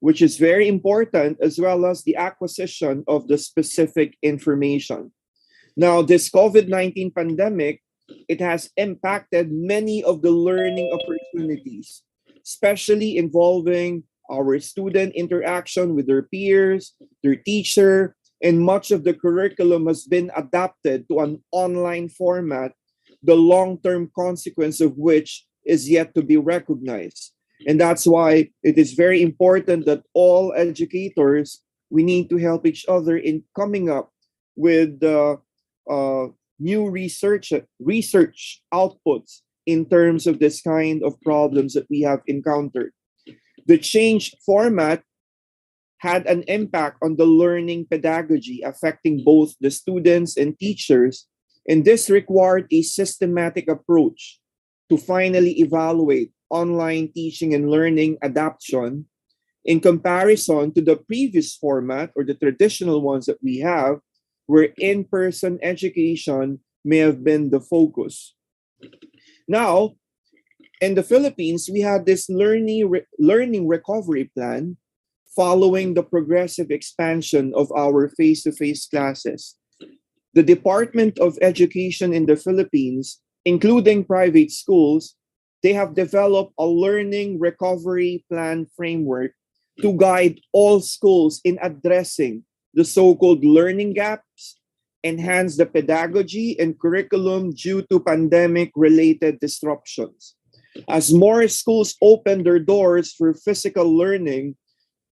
Speaker 6: which is very important, as well as the acquisition of the specific information. Now, this COVID-19 pandemic, it has impacted many of the learning opportunities, especially involving our student interaction with their peers, their teacher, and much of the curriculum has been adapted to an online format, the long-term consequence of which is yet to be recognized. And that's why it is very important that all educators, we need to help each other in coming up with new research outputs in terms of this kind of problems that we have encountered. The changed format had an impact on the learning pedagogy, affecting both the students and teachers, and this required a systematic approach to finally evaluate online teaching and learning adoption in comparison to the previous format or the traditional ones that we have, where in-person education may have been the focus. Now, in the Philippines, we had this learning recovery plan following the progressive expansion of our face-to-face classes. The Department of Education in the Philippines, including private schools, they have developed a learning recovery plan framework to guide all schools in addressing the so-called learning gaps, enhance the pedagogy and curriculum due to pandemic-related disruptions. As more schools open their doors for physical learning,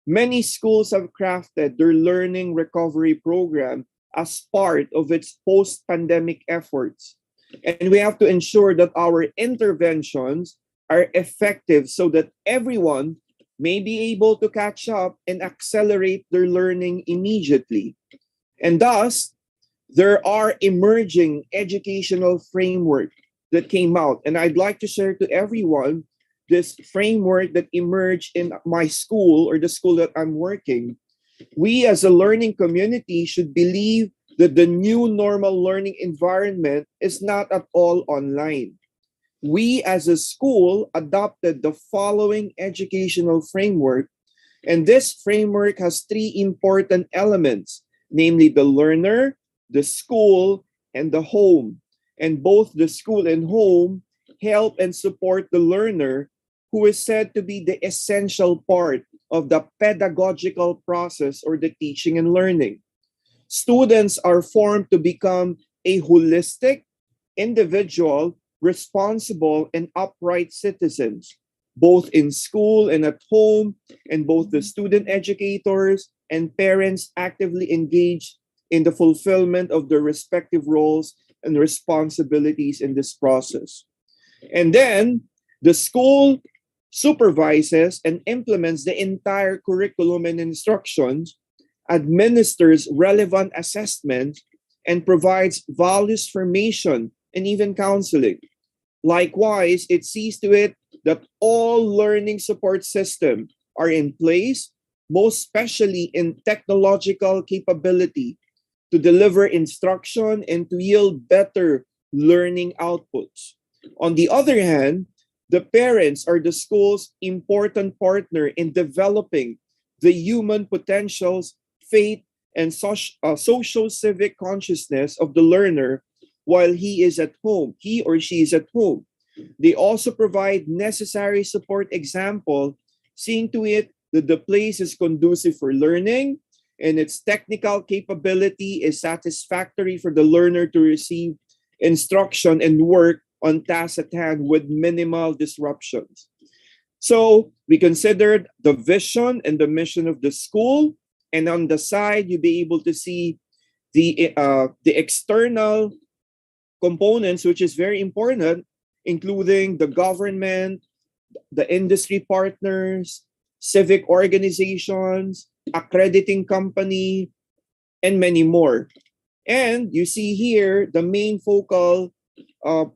Speaker 6: many schools have crafted their learning recovery program as part of its post-pandemic efforts. And we have to ensure that our interventions are effective so that everyone may be able to catch up and accelerate their learning immediately. And thus, there are emerging educational framework that came out. And I'd like to share to everyone this framework that emerged in my school or the school that I'm working. We as a learning community should believe that the new normal learning environment is not at all online. We as a school adopted the following educational framework, and this framework has three important elements, namely the learner, the school, and the home. And both the school and home help and support the learner, who is said to be the essential part of the pedagogical process or the teaching and learning. Students are formed to become a holistic, individual, responsible, and upright citizens, both in school and at home, and both the student educators and parents actively engage in the fulfillment of their respective roles and responsibilities in this process. And then the school supervises and implements the entire curriculum and instructions, administers relevant assessments, and provides values formation and even counseling. Likewise, it sees to it that all learning support systems are in place, most especially in technological capability, to deliver instruction and to yield better learning outputs. On the other hand, the parents are the school's important partner in developing the human potentials, faith, and social civic consciousness of the learner while he or she is at home. They also provide necessary support example, seeing to it that the place is conducive for learning and its technical capability is satisfactory for the learner to receive instruction and work on tasks at hand with minimal disruptions. So we considered the vision and the mission of the school, and on the side you'll be able to see the external components, which is very important, including the government, the industry partners, civic organizations, accrediting company, and many more. And you see here the main focal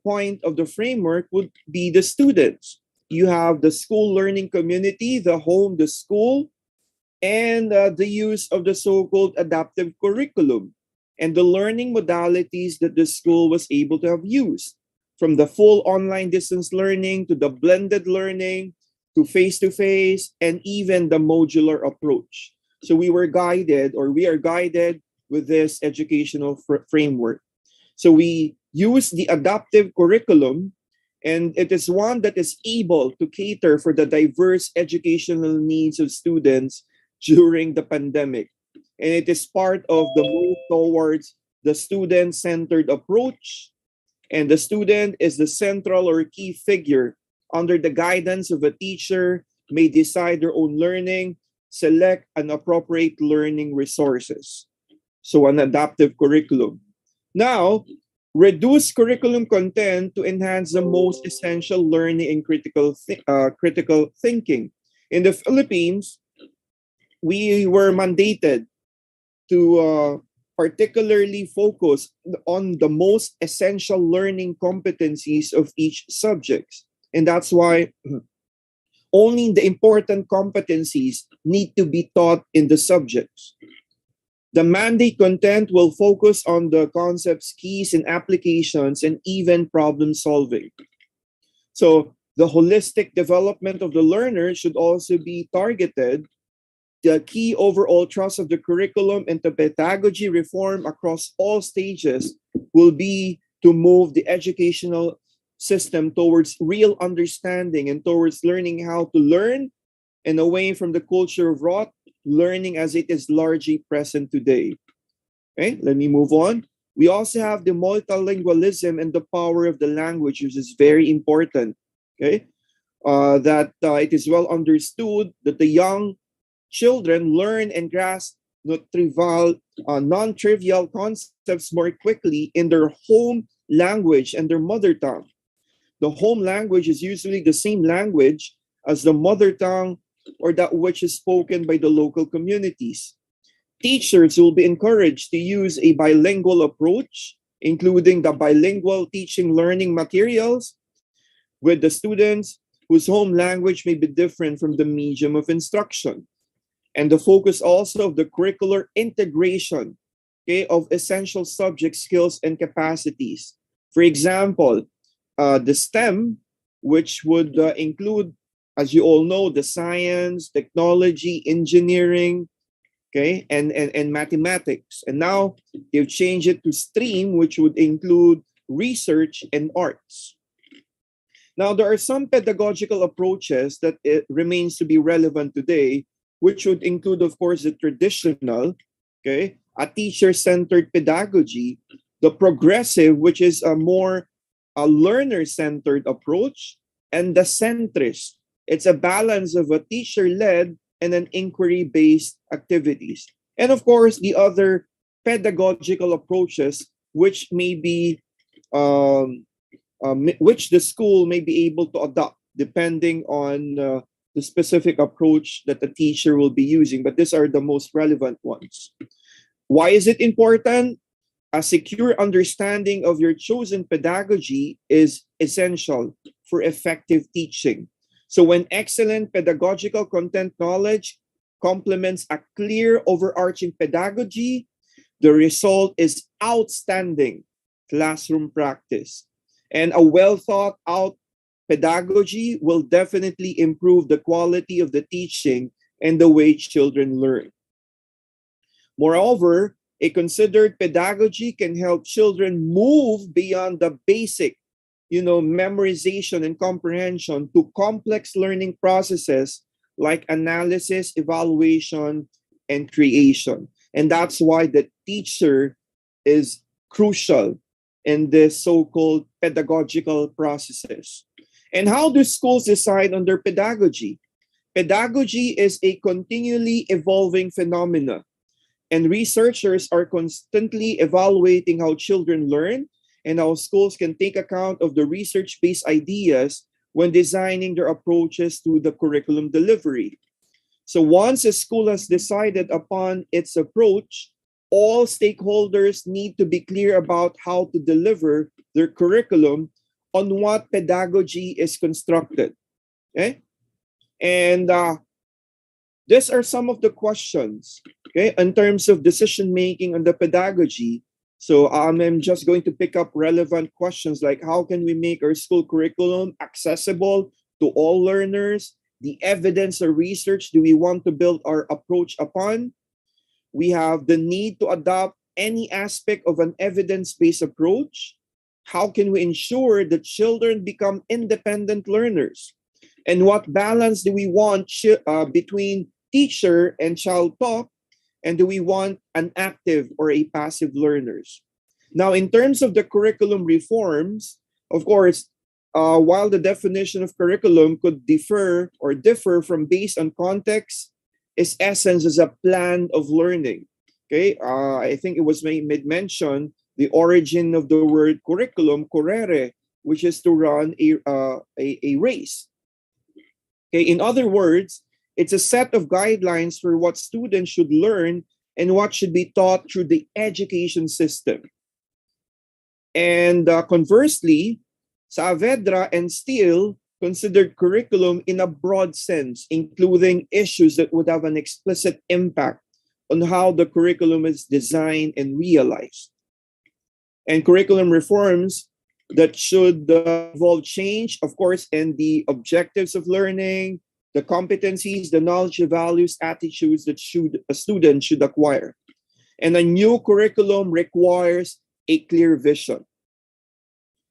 Speaker 6: point of the framework would be the students. You have the school learning community, the home, the school, and the use of the so-called adaptive curriculum. and the learning modalities that the school was able to have used, from the full online distance learning to the blended learning to face-to-face and even the modular approach. So we are guided with this educational framework. So we use the adaptive curriculum, and it is one that is able to cater for the diverse educational needs of students during the pandemic. And it is part of the move towards the student-centered approach. And the student is the central or key figure. Under the guidance of a teacher, may decide their own learning, select an appropriate learning resources. So an adaptive curriculum. Now, reduce curriculum content to enhance the most essential learning and critical thinking. In the Philippines, we were mandated to particularly focus on the most essential learning competencies of each subject. And that's why only the important competencies need to be taught in the subjects. The mandate content will focus on the concepts, keys, and applications, and even problem solving. So the holistic development of the learner should also be targeted. The key overall thrust of the curriculum and the pedagogy reform across all stages will be to move the educational system towards real understanding and towards learning how to learn and away from the culture of rote learning as it is largely present today. Okay, let me move on. We also have the multilingualism and the power of the language, which is very important. Okay, that it is well understood that the young children learn and grasp non-trivial concepts more quickly in their home language and their mother tongue. The home language is usually the same language as the mother tongue or that which is spoken by the local communities. Teachers will be encouraged to use a bilingual approach, including the bilingual teaching learning materials with the students whose home language may be different from the medium of instruction. And the focus also of the curricular integration, okay, of essential subject skills and capacities. For example, the STEM, which would include, as you all know, the science, technology, engineering, okay, and mathematics. And now they've changed it to STREAM, which would include research and arts. Now, there are some pedagogical approaches that it remains to be relevant today, which would include, of course, the traditional, okay, a teacher-centered pedagogy, the progressive, which is a more learner-centered approach, and the centrist. It's a balance of a teacher-led and an inquiry-based activities. And of course, the other pedagogical approaches, which may be, which the school may be able to adopt depending on the specific approach that the teacher will be using. But these are the most relevant ones. Why is it important? A secure understanding of your chosen pedagogy is essential for effective teaching. So when excellent pedagogical content knowledge complements a clear overarching pedagogy, the result is outstanding classroom practice. And a well thought out pedagogy will definitely improve the quality of the teaching and the way children learn. Moreover, a considered pedagogy can help children move beyond the basic, memorization and comprehension to complex learning processes like analysis, evaluation, and creation. And that's why the teacher is crucial in this so-called pedagogical processes. And how do schools decide on their pedagogy? Pedagogy is a continually evolving phenomenon, and researchers are constantly evaluating how children learn and how schools can take account of the research-based ideas when designing their approaches to the curriculum delivery. So once a school has decided upon its approach, all stakeholders need to be clear about how to deliver their curriculum on what pedagogy is constructed. Okay? And These are some of the questions, okay, in terms of decision making on the pedagogy. So I'm just going to pick up relevant questions like how can we make our school curriculum accessible to all learners? The evidence or research do we want to build our approach upon? We have the need to adopt any aspect of an evidence-based approach. How can we ensure that children become independent learners? And what balance do we want between teacher and child talk? And do we want an active or a passive learners? Now, in terms of the curriculum reforms, of course, while the definition of curriculum could differ from based on context, its essence is a plan of learning. Okay, I think it was made mention the origin of the word curriculum, correre, which is to run a race. Okay, in other words, it's a set of guidelines for what students should learn and what should be taught through the education system. And conversely, Saavedra and Steele considered curriculum in a broad sense, including issues that would have an explicit impact on how the curriculum is designed and realized. And curriculum reforms that should involve change, of course, in the objectives of learning, the competencies, the knowledge, the values, attitudes that a student should acquire. And a new curriculum requires a clear vision.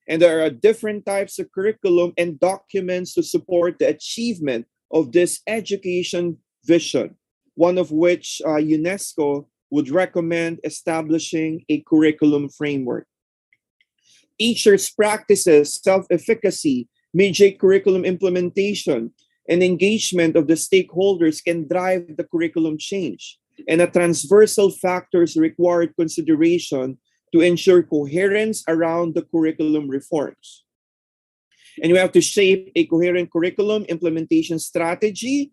Speaker 6: And there are different types of curriculum and documents to support the achievement of this education vision, one of which UNESCO would recommend establishing a curriculum framework. Teachers' practices, self-efficacy, mediate curriculum implementation, and engagement of the stakeholders can drive the curriculum change. And a transversal factors required consideration to ensure coherence around the curriculum reforms. And we have to shape a coherent curriculum implementation strategy.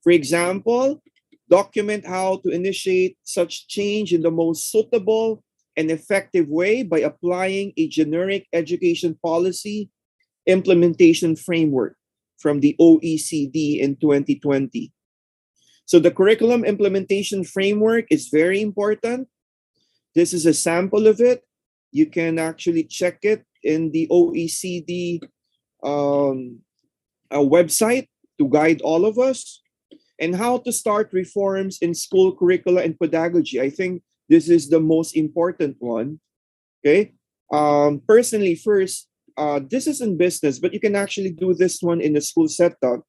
Speaker 6: For example, document how to initiate such change in the most suitable and effective way by applying a generic education policy implementation framework from the OECD in 2020. So the curriculum implementation framework is very important. This is a sample of it. You can actually check it in the OECD website to guide all of us. And how to start reforms in school curricula and pedagogy. I think this is the most important one. Okay. Personally, first, this is in business, but you can actually do this one in the school setup.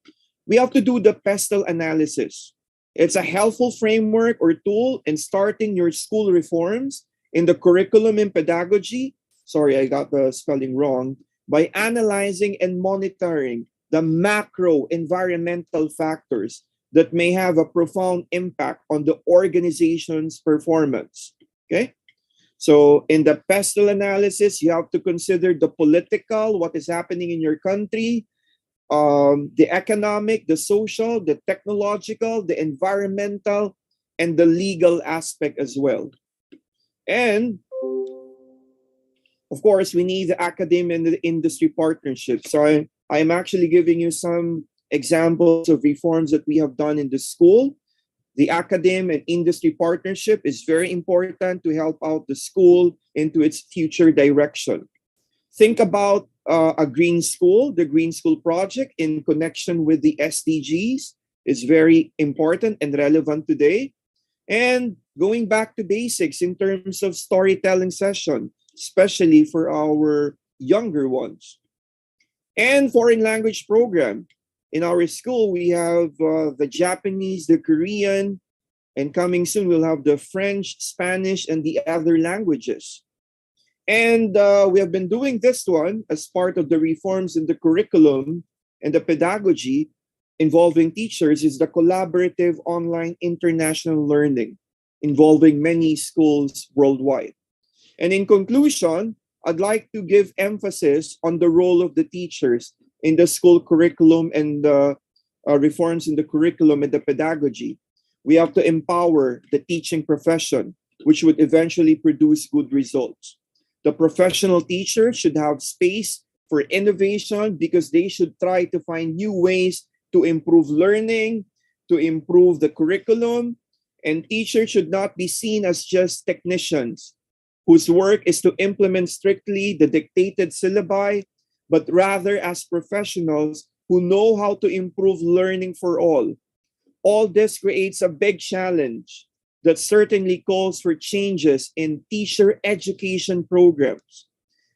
Speaker 6: We have to do the pestle analysis. It's a helpful framework or tool in starting your school reforms in the curriculum and pedagogy. Sorry, I got the spelling wrong. By analyzing and monitoring the macro environmental factors that may have a profound impact on the organization's performance. Okay? So in the pestle analysis, you have to consider the political, what is happening in your country, the economic, the social, the technological, the environmental, and the legal aspect as well. And of course, we need the academic and the industry partnership. So I'm actually giving you some examples of reforms that we have done in the school. The academic and industry partnership is very important to help out the school into its future direction. Think about a green school. The Green School Project in connection with the SDGs is very important and relevant today. And going back to basics in terms of storytelling session, especially for our younger ones. And foreign language program. In our school, we have the Japanese, the Korean, and coming soon, we'll have the French, Spanish, and the other languages. And we have been doing this one as part of the reforms in the curriculum and the pedagogy involving teachers is the collaborative online international learning involving many schools worldwide. And in conclusion, I'd like to give emphasis on the role of the teachers in the school curriculum and the reforms in the curriculum and the pedagogy. We have to empower the teaching profession, which would eventually produce good results. The professional teacher should have space for innovation because they should try to find new ways to improve learning, to improve the curriculum, and teachers should not be seen as just technicians whose work is to implement strictly the dictated syllabi, but rather as professionals who know how to improve learning for all. All this creates a big challenge that certainly calls for changes in teacher education programs.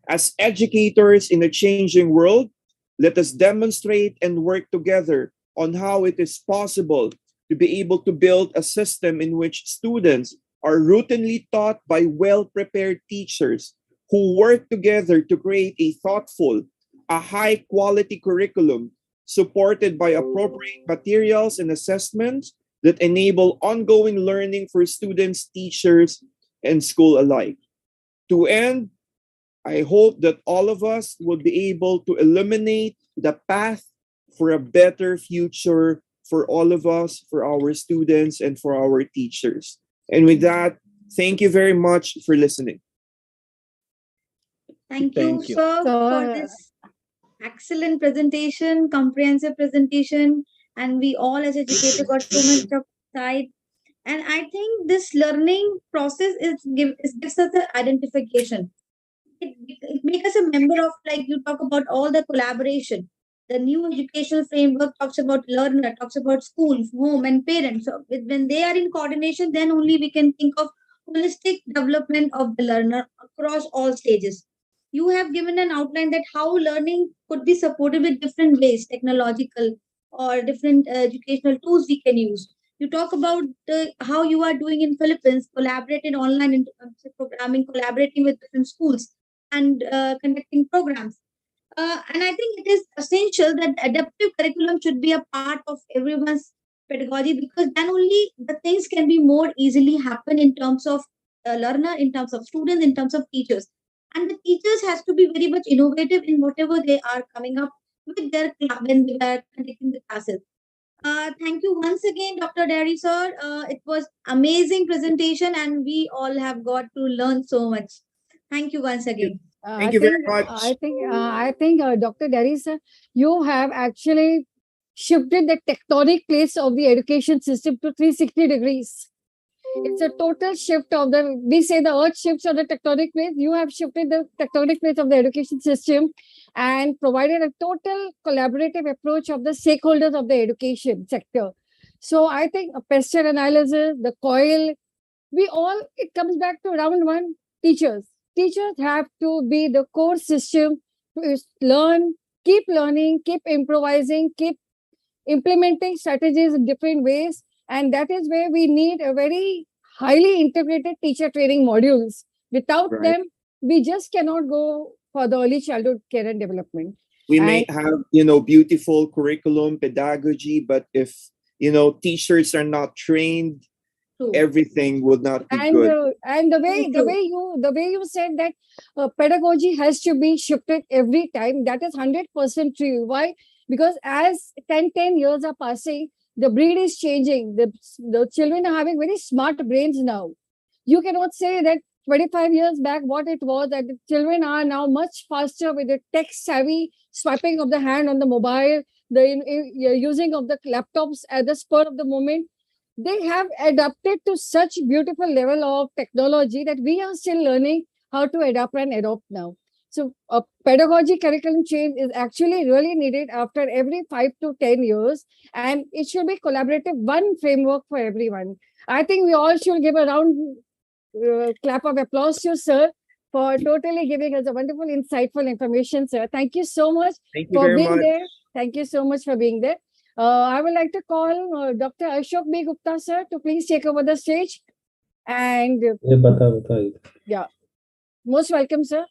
Speaker 6: As educators in a changing world, let us demonstrate and work together on how it is possible to be able to build a system in which students are routinely taught by well-prepared teachers who work together to create a thoughtful, a high-quality curriculum supported by appropriate materials and assessments that enable ongoing learning for students, teachers, and school alike. To end, I hope that all of us will be able to illuminate the path for a better future for all of us, for our students, and for our teachers. And with that, thank you very much for listening.
Speaker 2: Thank you,
Speaker 4: Thank you.
Speaker 2: sir, for
Speaker 3: So,
Speaker 2: this excellent presentation, comprehensive presentation, and we all as educators got so much of insight. And I think this learning process gives us the identification. It makes us a member of, like you talk about all the collaboration. The new educational framework talks about learner, talks about school, home, and parents. So when they are in coordination, then only we can think of holistic development of the learner across all stages. You have given an outline that how learning could be supported with different ways, technological or different educational tools we can use. You talk about how you are doing in Philippines, collaborated online in terms of programming, collaborating with different schools and conducting programs. And I think it is essential that adaptive curriculum should be a part of everyone's pedagogy, because then only the things can be more easily happen in terms of learner, in terms of students, in terms of teachers. And the teachers has to be very much innovative in whatever they are coming up with their when they are conducting the classes. Thank you once again, Dr. Derry sir. It was amazing presentation, and we all have got to learn so much. Thank you once again.
Speaker 6: Thank you very much.
Speaker 3: I think, Dr. Darius, you have actually shifted the tectonic place of the education system to 360 degrees. It's a total shift of the, we say the earth shifts on the tectonic plate. You have shifted the tectonic plate of the education system and provided a total collaborative approach of the stakeholders of the education sector. So I think a pesture analysis, the coil, we all, it comes back to round one, teachers. Teachers have to be the core system to learn, keep learning, keep improvising, keep implementing strategies in different ways. And that is where we need a very highly integrated teacher training modules. Without
Speaker 6: Right.
Speaker 3: them, we just cannot go for the early childhood care and development.
Speaker 6: We may have, beautiful curriculum, pedagogy, but if, teachers are not trained,
Speaker 2: True.
Speaker 6: everything would not be
Speaker 3: And
Speaker 6: good.
Speaker 3: and the way you said that pedagogy has to be shifted every time, that is 100% true. Why? Because as 10 years are passing, the breed is changing. The children are having very smart brains now. You cannot say that 25 years back what it was, that the children are now much faster with the tech savvy swiping of the hand on the mobile, the using of the laptops at the spur of the moment. They have adapted to such beautiful level of technology that we are still learning how to adapt and adopt now. So a pedagogy curriculum change is actually really needed after every 5 to 10 years, and it should be collaborative, one framework for everyone. I think we all should give a round clap of applause to sir for totally giving us a wonderful, insightful information, sir. Thank you so much
Speaker 6: Thank you
Speaker 3: for
Speaker 6: very
Speaker 3: being
Speaker 6: much.
Speaker 3: there. Thank you so much for being there. I would like to call Dr. Ashok B. Gupta, sir, to please take over the stage. And yeah, most welcome, sir.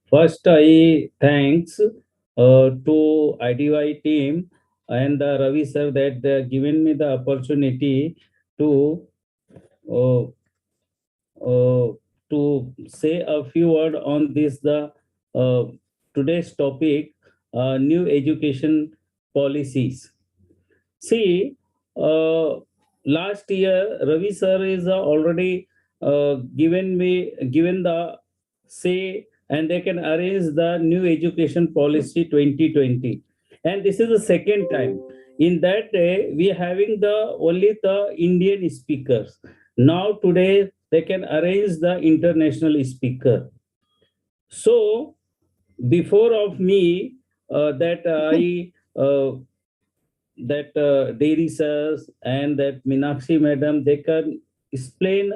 Speaker 7: First, I thanks to IDY team and Ravi sir that they given me the opportunity to uh, say a few words on this today's topic, new education policies. See, last year Ravi sir is already given the say and they can arrange the new education policy 2020. And this is the second time. In that day, we are having the only the Indian speakers. Now today they can arrange the international speaker. So before of me, that I that dairy sirs and that Minakshi madam, they can explain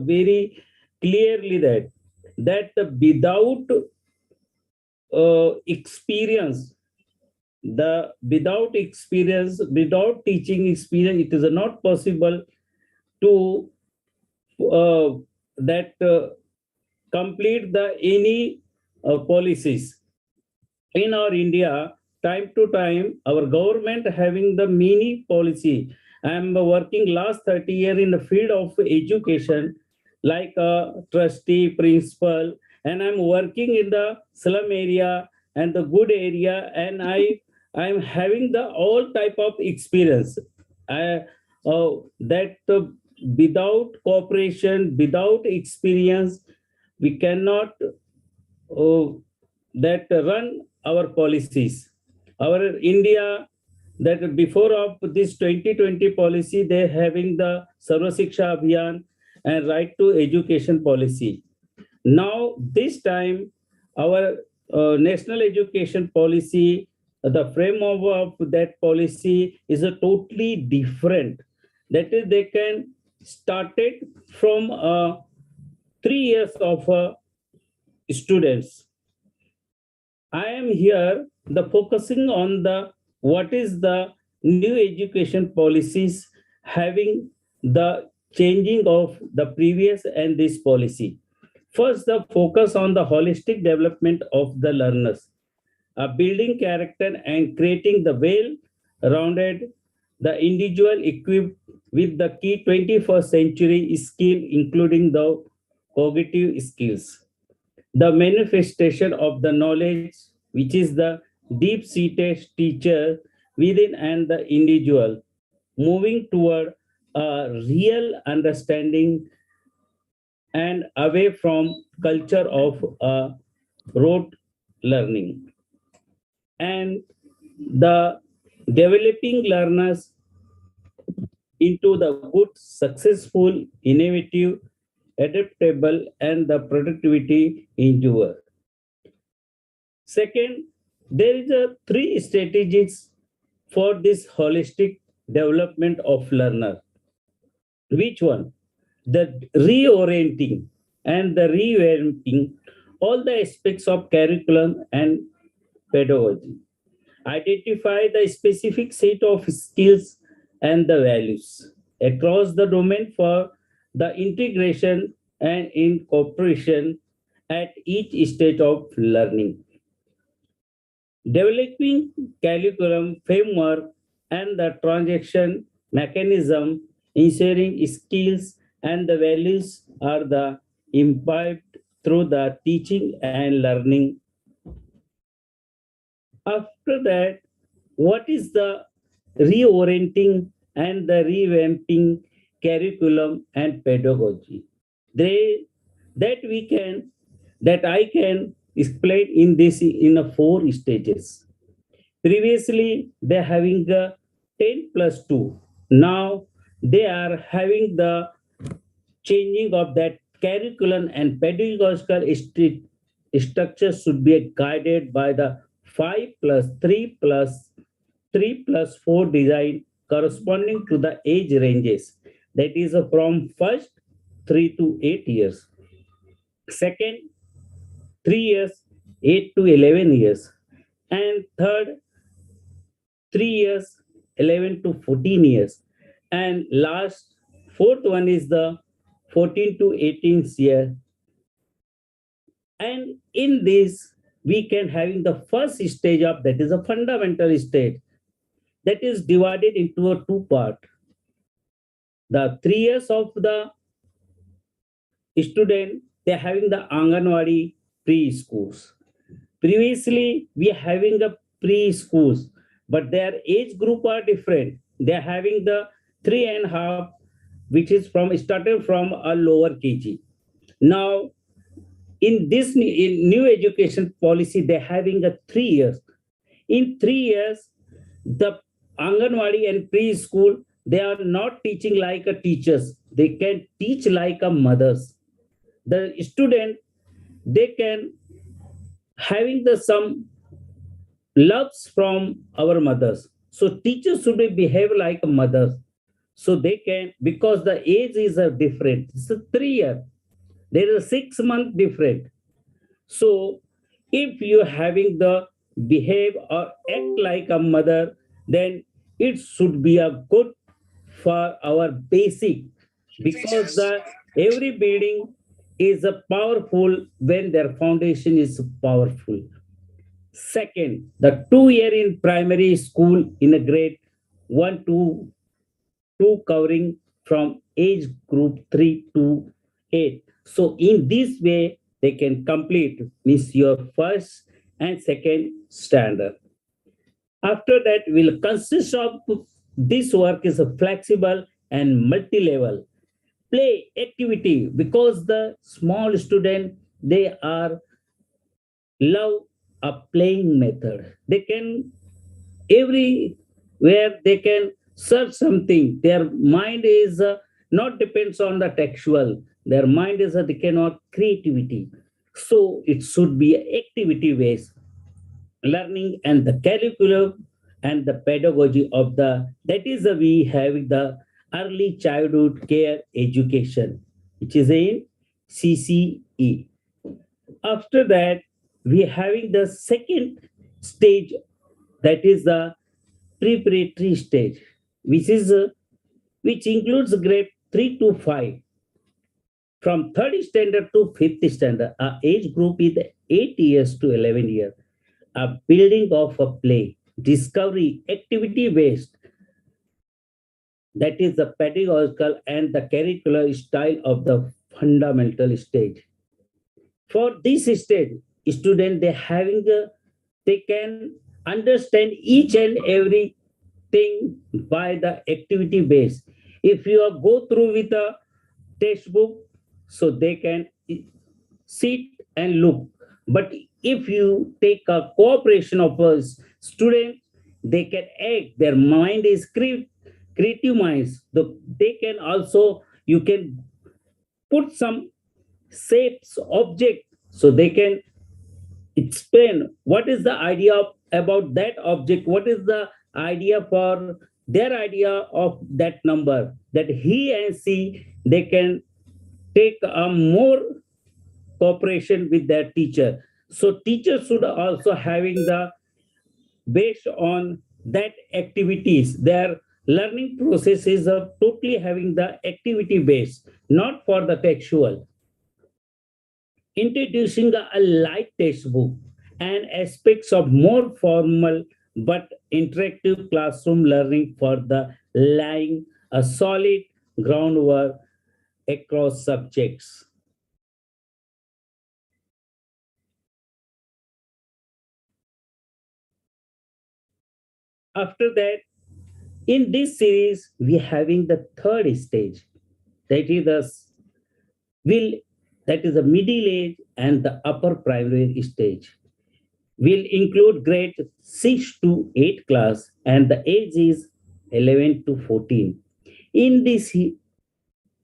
Speaker 7: very clearly that without experience, the without experience, without teaching experience, it is not possible to uh, that complete the any policies in our India. Time to time, our government having the mini policy. I am working last 30 years in the field of education, like a trustee, principal, and I'm working in the slum area and the good area, and I'm having the all type of experience. I that without cooperation, without experience, we cannot that run our policies. Our India, that before of this 2020 policy, they're having the Sarva Shiksha Abhiyan and right to education policy. Now, this time, our national education policy, the framework of that policy is a totally different. That is, they can start it from 3 years of students. I am here the focusing on the what is the new education policies having the changing of the previous and this policy. First, the focus on the holistic development of the learners, building character and creating the well-rounded the individual equipped with the key 21st century skill, including the cognitive skills, the manifestation of the knowledge, which is the deep seated teacher within and the individual, moving toward a real understanding and away from culture of rote learning. And the developing learners into the good, successful, innovative, adaptable, and the productivity endeavor. Second, there is a three strategies for this holistic development of learner. Which one? The reorienting and the revamping all the aspects of curriculum and pedagogy. Identify the specific set of skills and the values across the domain for the integration and incorporation at each stage of learning. Developing curriculum framework and the transaction mechanism, ensuring skills and the values are the imbibed through the teaching and learning. After that, what is the reorienting and the revamping curriculum and pedagogy? They that we can that I can explain in this in a 4 stages. Previously, they're having a 10 plus 2. Now they are having the changing of that curriculum and pedagogical structure should be guided by the 5 plus 3 plus 3 plus 4 design corresponding to the age ranges. That is from first 3 to 8 years. Second, 3 years, 8 to 11 years. And third, 3 years, 11 to 14 years. And last, fourth one is the 14 to 18th year. And in this, we can having the first stage of that is a fundamental stage that is divided into a two part. The 3 years of the student, they're having the Anganwadi preschools. Previously, we are having the preschools, but their age group are different. They're having the 3.5, which is from started from a lower KG. Now, in this new education policy, they're having a 3 years. In 3 years, the Anganwadi and preschool, they are not teaching like a teachers. They can teach like a mothers. The student, they can having the some loves from our mothers. So teachers should behave like mothers. So they can, because the age is different. It's a 3 year. There is a 6 month different. So if you having the behave or act like a mother, then it should be a good for our basic, because the every building is a powerful when their foundation is powerful. Second, the 2 year in primary school in a grade 1 to 2, covering from age group 3 to 8. So in this way, they can complete means your first and second standard. After that, will consist of this work is a flexible and multi-level play activity, because the small student, they are love a playing method. They can everywhere they can search something. Their mind is not depends on the textual. Their mind is they cannot creativity. So it should be activity based learning, and the curriculum and the pedagogy of the, that is we have the early childhood care education, which is in CCE. After that, we are having the second stage, that is the preparatory stage, which is which includes grade 3 to 5. From third standard to fifth standard, our age group is 8 years to 11 years. A building of a play, discovery, activity based, that is the pedagogical and the curricular style of the fundamental stage. For this stage, student they having they can understand each and everything by the activity base. If you are go through with a textbook, so they can sit and look. But if you take a cooperation of a student, they can act. Their mind is creative minds. They can also, you can put some shapes, object, so they can explain what is the idea about that object, what is the idea for their idea of that number, that he and she, they can take a more cooperation with their teacher. So teachers should also having the, based on that activities, their learning process is totally having the activity based, not for the textual. Introducing a light textbook and aspects of more formal but interactive classroom learning for the laying a solid groundwork across subjects. After that, in this series, we are having the third stage, that is the will, that is the middle age and the upper primary stage. Will include grade 6 to 8 class, and the age is 11 to 14. In this,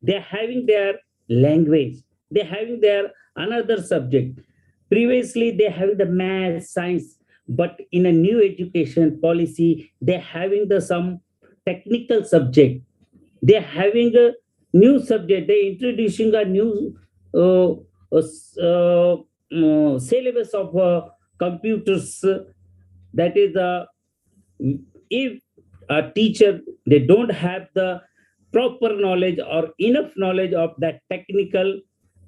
Speaker 7: they're having their language, they're having their another subject. Previously, they have the math, science, but in a new education policy, they're having the some technical subject. They're having a new subject. They're introducing a new syllabus of computers. That is if a teacher they don't have the proper knowledge or enough knowledge of that technical,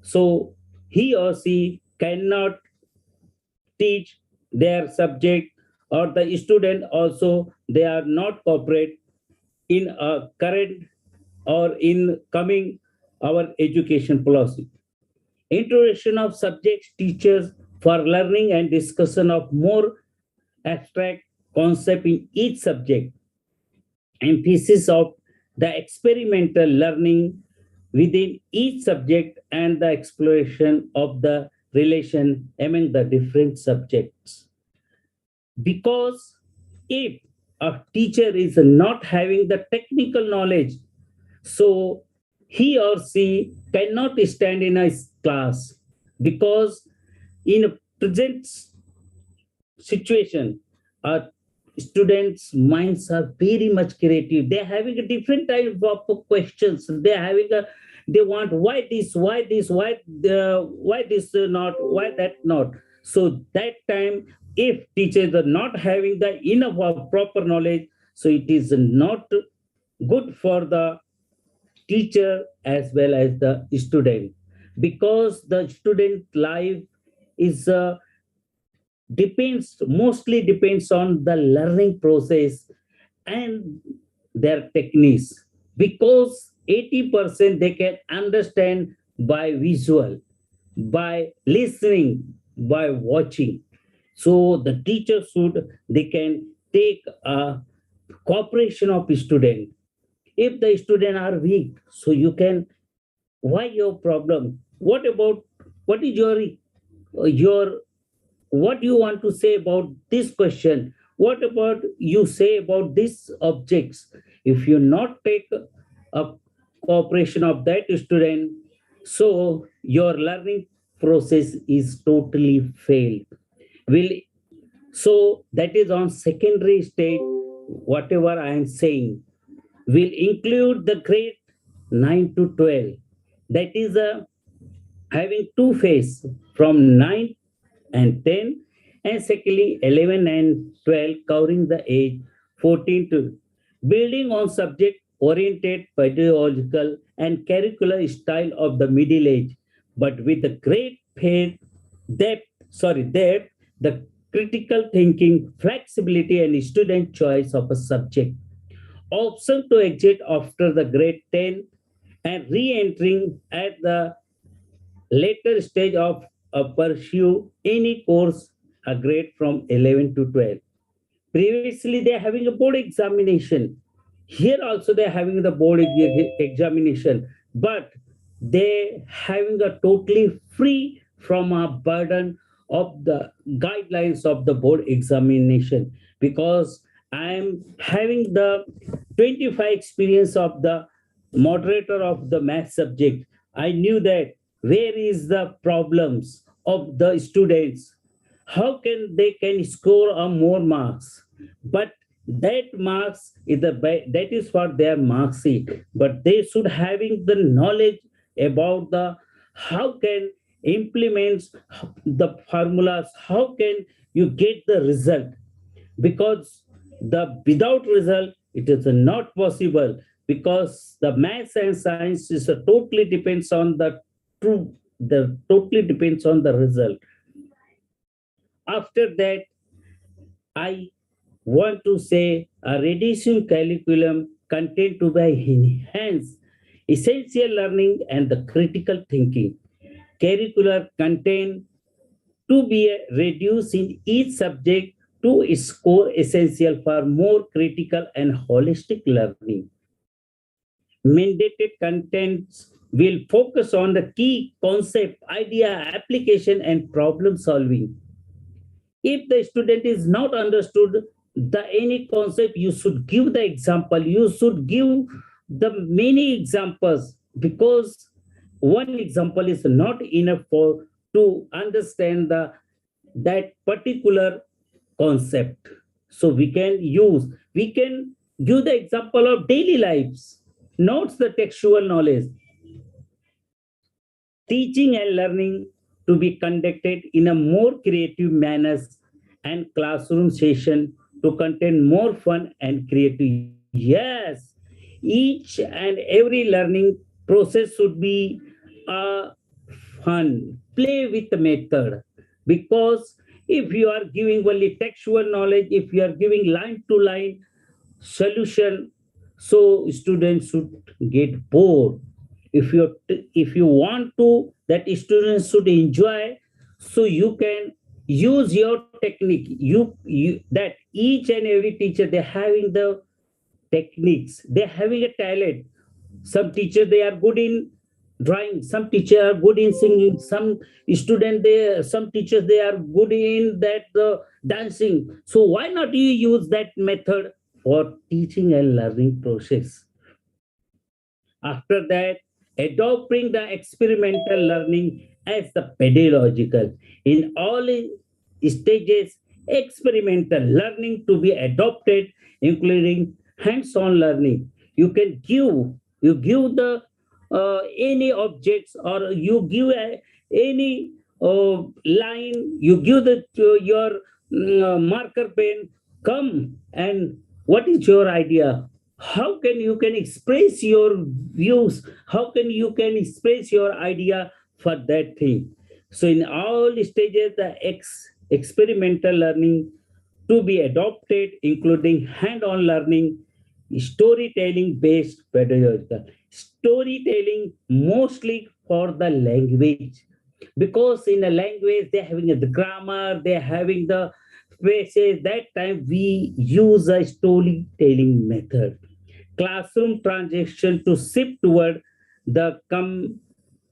Speaker 7: so he or she cannot teach their subject, or the student also they are not cooperate in a current or in coming our education policy. Introduction of subjects teachers for learning and discussion of more abstract concept in each subject. Emphasis of the experimental learning within each subject and the exploration of the relation among the different subjects. Because if a teacher is not having the technical knowledge, so he or she cannot stand in a class, because in a present situation, students' minds are very much creative. They're having a different type of questions. They want why this, why this not, why that not. So that time, if teachers are not having the enough of proper knowledge, so it is not good for the teacher as well as the student, because the student life is mostly depends on the learning process and their techniques, because 80% they can understand by visual, by listening, by watching. So the teacher should, they can take a cooperation of student. If the student are weak, so you can, why your problem, what about, what is your what you want to say about this question, what about you say about these objects. If you not take a cooperation of that student, so your learning process is totally failed. Will, so that is on secondary stage. Whatever I am saying will include the grade 9 to 12. That is a having two phase, from 9 and 10, and secondly 11 and 12, covering the age 14 to, building on subject oriented pedagogical and curricular style of the middle age, but with a great faith, depth, the critical thinking, flexibility, and student choice of a subject. Option to exit after the grade 10 and re-entering at the later stage of pursue any course, a grade from 11 to 12. Previously, they're having a board examination. Here also they're having the board examination, but they having a totally free from a burden of the guidelines of the board examination, because I am having the 25 experience of the moderator of the math subject. I knew that where is the problems of the students, how can they can score a more marks, but that marks is that is for their mark sheet, but they should having the knowledge about the how can implement the formulas, how can you get the result, because the without result it is not possible, because the maths and science is a totally depends on the true, the totally depends on the result. After that, I want to say a reducing curriculum content to be enhance essential learning and the critical thinking. Curricular content to be reduced in each subject to score essential for more critical and holistic learning. Mandated contents will focus on the key concept, idea, application, and problem solving. If the student is not understood the any concept, you should give the example, you should give the many examples, because one example is not enough for to understand the that particular concept. So we can give the example of daily lives, not the textual knowledge. Teaching and learning to be conducted in a more creative manners, and classroom session to contain more fun and creative. Yes, each and every learning process should be fun, play with the method, because if you are giving only textual knowledge, if you are giving line to line solution, so students should get bored. If you want to that students should enjoy, so you can use your technique, you that each and every teacher they're having the techniques, they're having a talent. Some teachers they are good in drawing, some teacher are good in singing, some some teachers they are good in that dancing. So why not you use that method for teaching and learning process? After that, adopting the experimental learning as the pedagogical. In all stages, experimental learning to be adopted, including hands-on learning. You give the any objects, or you give any line, you give your marker pen, come and what is your idea? How can you can express your views? How can you can express your idea for that thing? So in all stages, the experimental learning to be adopted, including hand-on learning, storytelling based pedagogical. Storytelling mostly for the language, because in a language they're having the grammar, they're having the phrases. That time we use a storytelling method. Classroom transition to shift toward the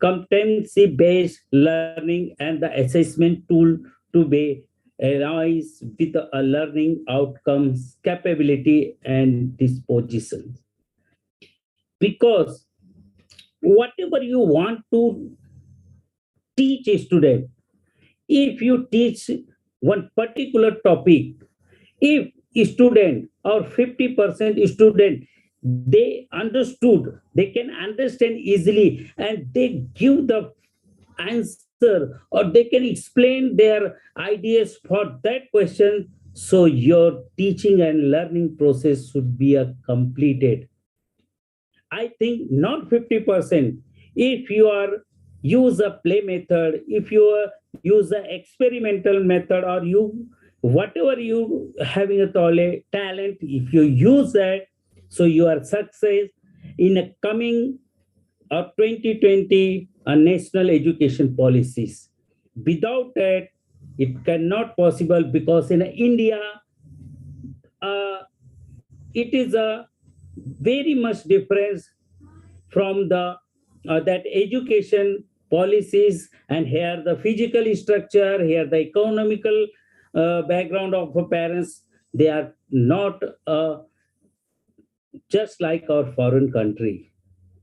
Speaker 7: competency based learning and the assessment tool to be arise with a learning outcomes, capability, and disposition. Because whatever you want to teach a student, if you teach one particular topic, if student or 50% student they understood, they can understand easily, and they give the answer, or they can explain their ideas for that question, so your teaching and learning process should be completed. I think not 50%. If you are use a play method, if you use the experimental method, or you whatever you having a talent, if you use that, so you are success in a coming 2020 national education policies. Without that, it cannot possible, because in India, uh, it is a very much difference from the that education policies, and here the physical structure, here the economical background of the parents, they are not just like our foreign country.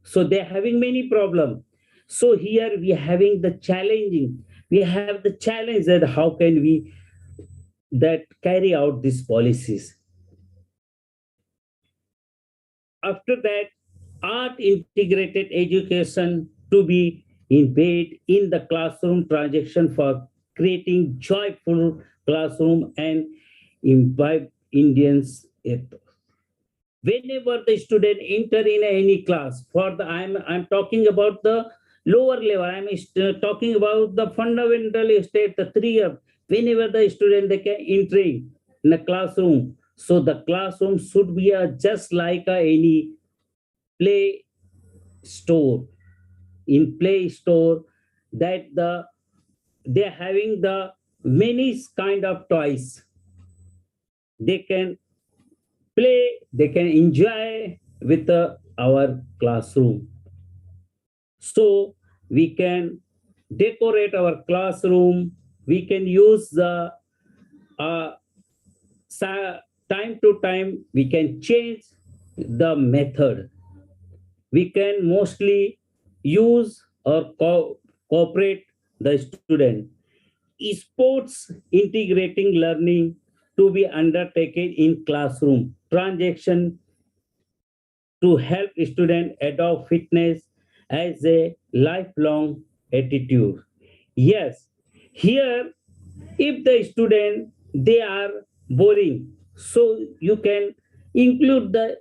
Speaker 7: So they're having many problems. So here we are having the challenging, we have the challenge that how can we that carry out these policies. After that, art integrated education to be embedded in the classroom transaction for creating joyful classroom and imbibe Indians ethos. Whenever the student enter in any class, for the I'm talking about the lower level, talking about the fundamental state, the 3 year. Whenever the student they can entering in a classroom, so the classroom should be just like any play store. In play store, that they're having the many kind of toys, they can play, they can enjoy with our classroom. So we can decorate our classroom, we can use the uh, time to time, we can change the method. We can mostly use or cooperate the student. Sports integrating learning to be undertaken in classroom. Transaction to help student adopt fitness as a lifelong attitude. Yes, here if the student they are boring, so you can include the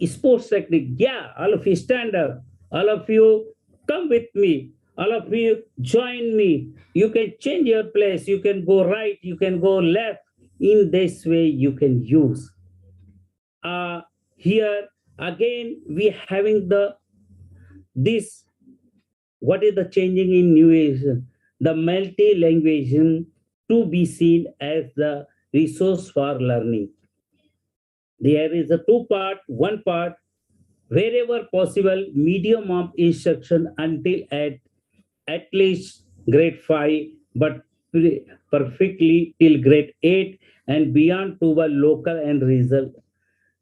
Speaker 7: sports technique. Yeah, all of you stand up, all of you come with me, all of you join me. You can change your place, you can go right, you can go left. In this way you can use here again we having the this, what is the changing in new age, the multi-language to be seen as the resource for learning. There is a two part, one part wherever possible, medium of instruction until at least grade 5, but perfectly till grade 8 and beyond to the local and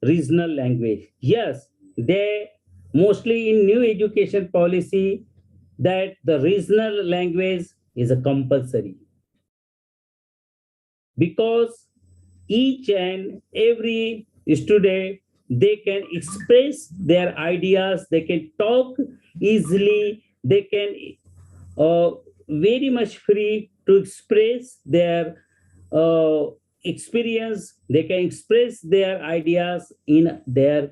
Speaker 7: regional language. Yes, they mostly in new education policy that the regional language is a compulsory, because each and every student, they can express their ideas, they can talk easily, they can very much free to express their uh, experience, they can express their ideas in their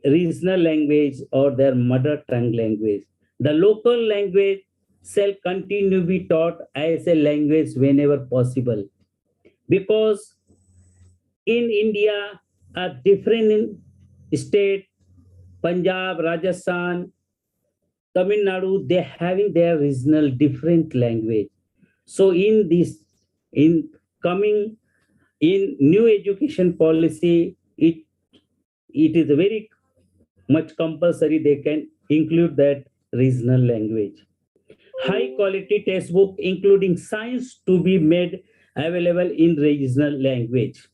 Speaker 7: regional language or their mother tongue language. The local language shall continue to be taught as a language whenever possible, because in India, a different state, Punjab, Rajasthan, Tamil Nadu, they having their regional different language. So in this, in coming in new education policy, it is very much compulsory. They can include that regional language. High quality textbook, including science, to be made available in regional language.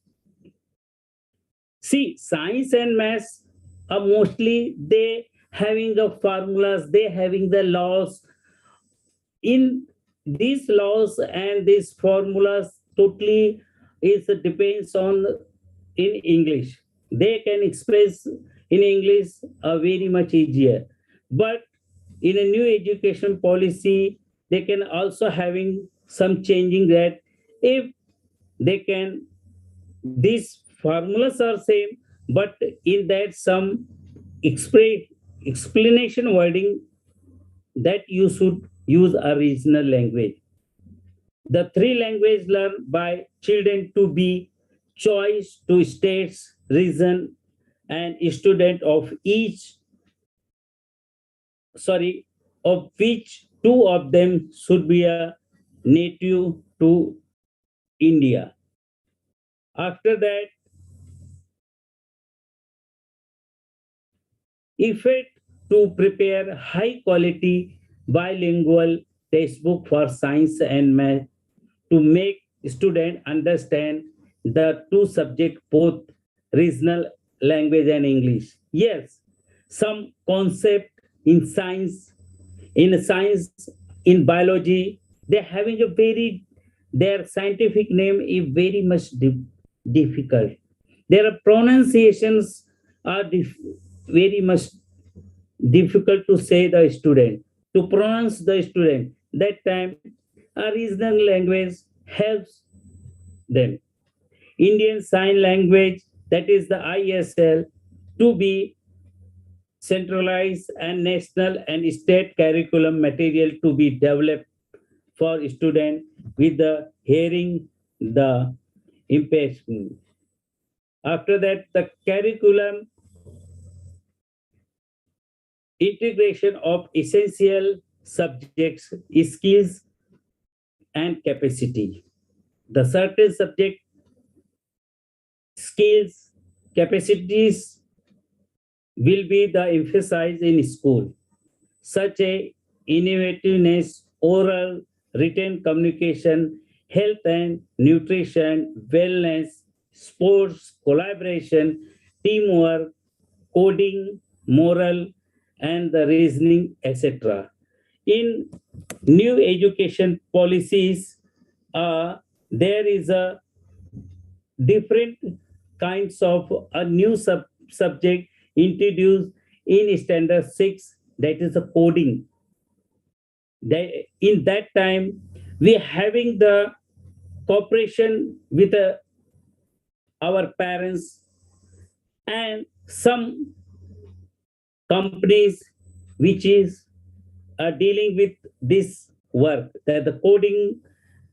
Speaker 7: See, science and maths are mostly they having the formulas, they having the laws. In these laws and these formulas totally is depends on in English. They can express in English very much easier. But in a new education policy, they can also having some changing that if they can, these formulas are same, but in that some explanation wording that you should use a regional language. The three languages learned by children to be choice to states, region, and student of each, sorry, of which two of them should be a native to India. After that, effort to prepare high quality bilingual textbook for science and math to make students understand the two subjects, both regional language and English. Yes, some concept in science, in biology, they're having a very, their scientific name is very much difficult. Their pronunciations are very much difficult to say the student, to pronounce the student. That time, a regional language helps them. Indian Sign Language, that is the ISL, to be centralized and national and state curriculum material to be developed for students with the hearing the impairment. After that, the curriculum integration of essential subjects, skills, and capacity. The certain subject skills, capacities will be the emphasis in school, such as innovativeness, oral, written communication, health and nutrition, wellness, sports, collaboration, teamwork, coding, moral, and the reasoning, etc. In new education policies, there is a different kinds of a new subject introduced in standard 6, that is a coding. In that time, we having the cooperation with our parents and some companies which is dealing with this work, that the coding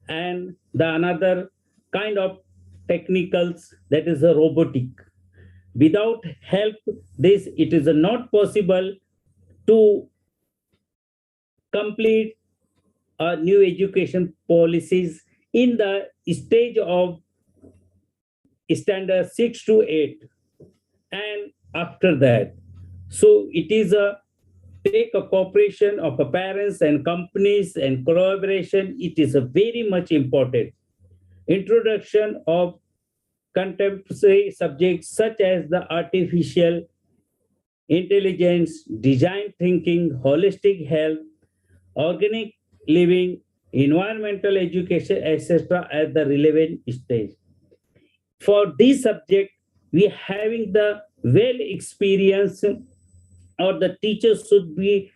Speaker 7: and the another kind of technicals, that is a robotic. Without help this, it is not possible to complete new education policies in the stage of standard 6 to 8. And after that. So it is a take a cooperation of a parents and companies and collaboration. It is a very much important introduction of contemporary subjects such as the artificial intelligence, design thinking, holistic health, organic living, environmental education, etc. at the relevant stage. For this subject, we having the well experience or the teachers should be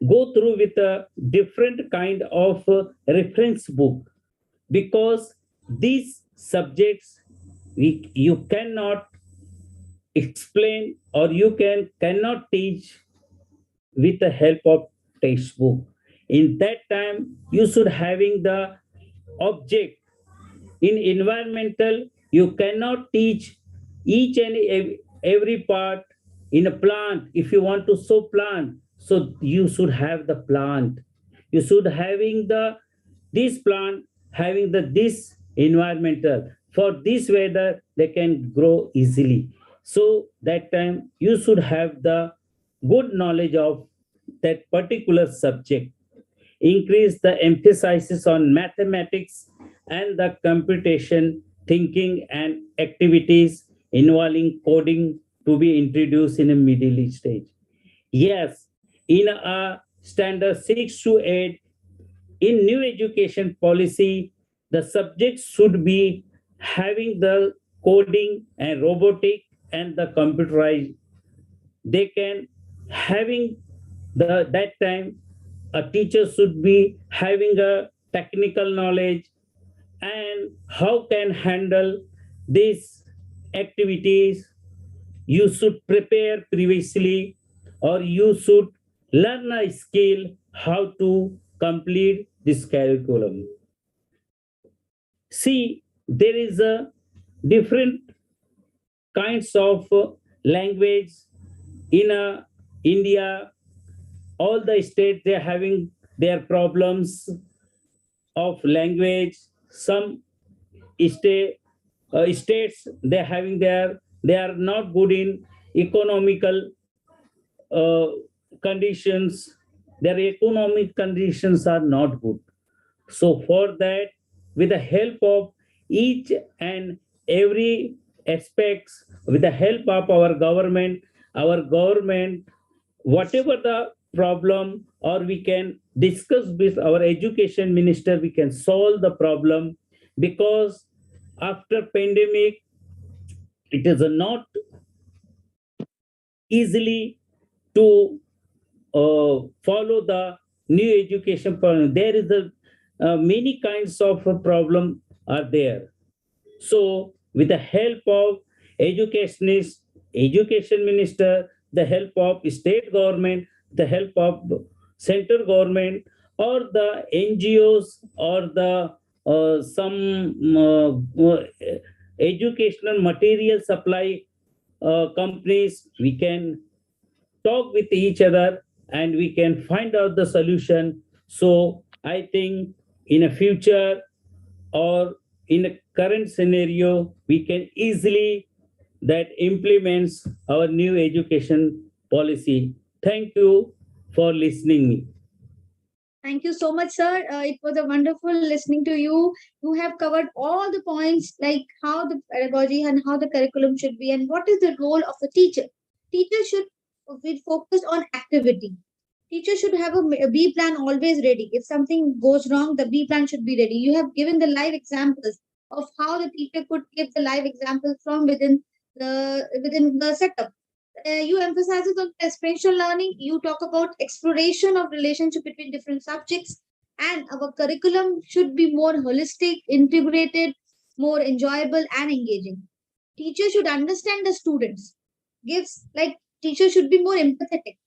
Speaker 7: go through with a different kind of reference book, because these subjects you cannot explain or you cannot teach with the help of textbook. In that time you should having the object. In environmental you cannot teach each and every part. In a plant, if you want to sow plant, so you should have the plant, you should having the this plant having the this environmental. For this weather they can grow easily, so that time you should have the good knowledge of that particular subject. Increase the emphasis on mathematics and the computation thinking and activities involving coding to be introduced in a middle stage. Yes, in a standard 6 to 8, in new education policy, the subjects should be having the coding and robotic and the computerized. They can having the that time a teacher should be having a technical knowledge and how can handle these activities. You should prepare previously or you should learn a skill how to complete this curriculum. See, there is a different kinds of language in India. All the states they are having their problems of language. Some states they are having they are not good in economical uh, conditions. Their economic conditions are not good. So for that, with the help of each and every aspects, with the help of our government, whatever the problem, or we can discuss with our education minister, we can solve the problem. Because after pandemic, it is not easily to follow the new education plan. There is a many kinds of problem are there. So with the help of educationists, education minister, the help of state government, the help of central government, or the NGOs, or the some educational material supply companies, we can talk with each other and we can find out the solution. So I think in a future or in a current scenario, we can easily that implements our new education policy. Thank you for listening me.
Speaker 2: Thank you so much, sir. It was a wonderful listening to you. You have covered all the points like how the pedagogy and how the curriculum should be and what is the role of a teacher. Teacher should be focused on activity. Teacher should have a B plan always ready. If something goes wrong, the B plan should be ready. You have given the live examples of how the teacher could give the live examples from within the setup. You emphasizes on experiential learning. You talk about exploration of relationship between different subjects, and our curriculum should be more holistic, integrated, more enjoyable, and engaging. Teacher should understand the students. Gives like teacher should be more empathetic.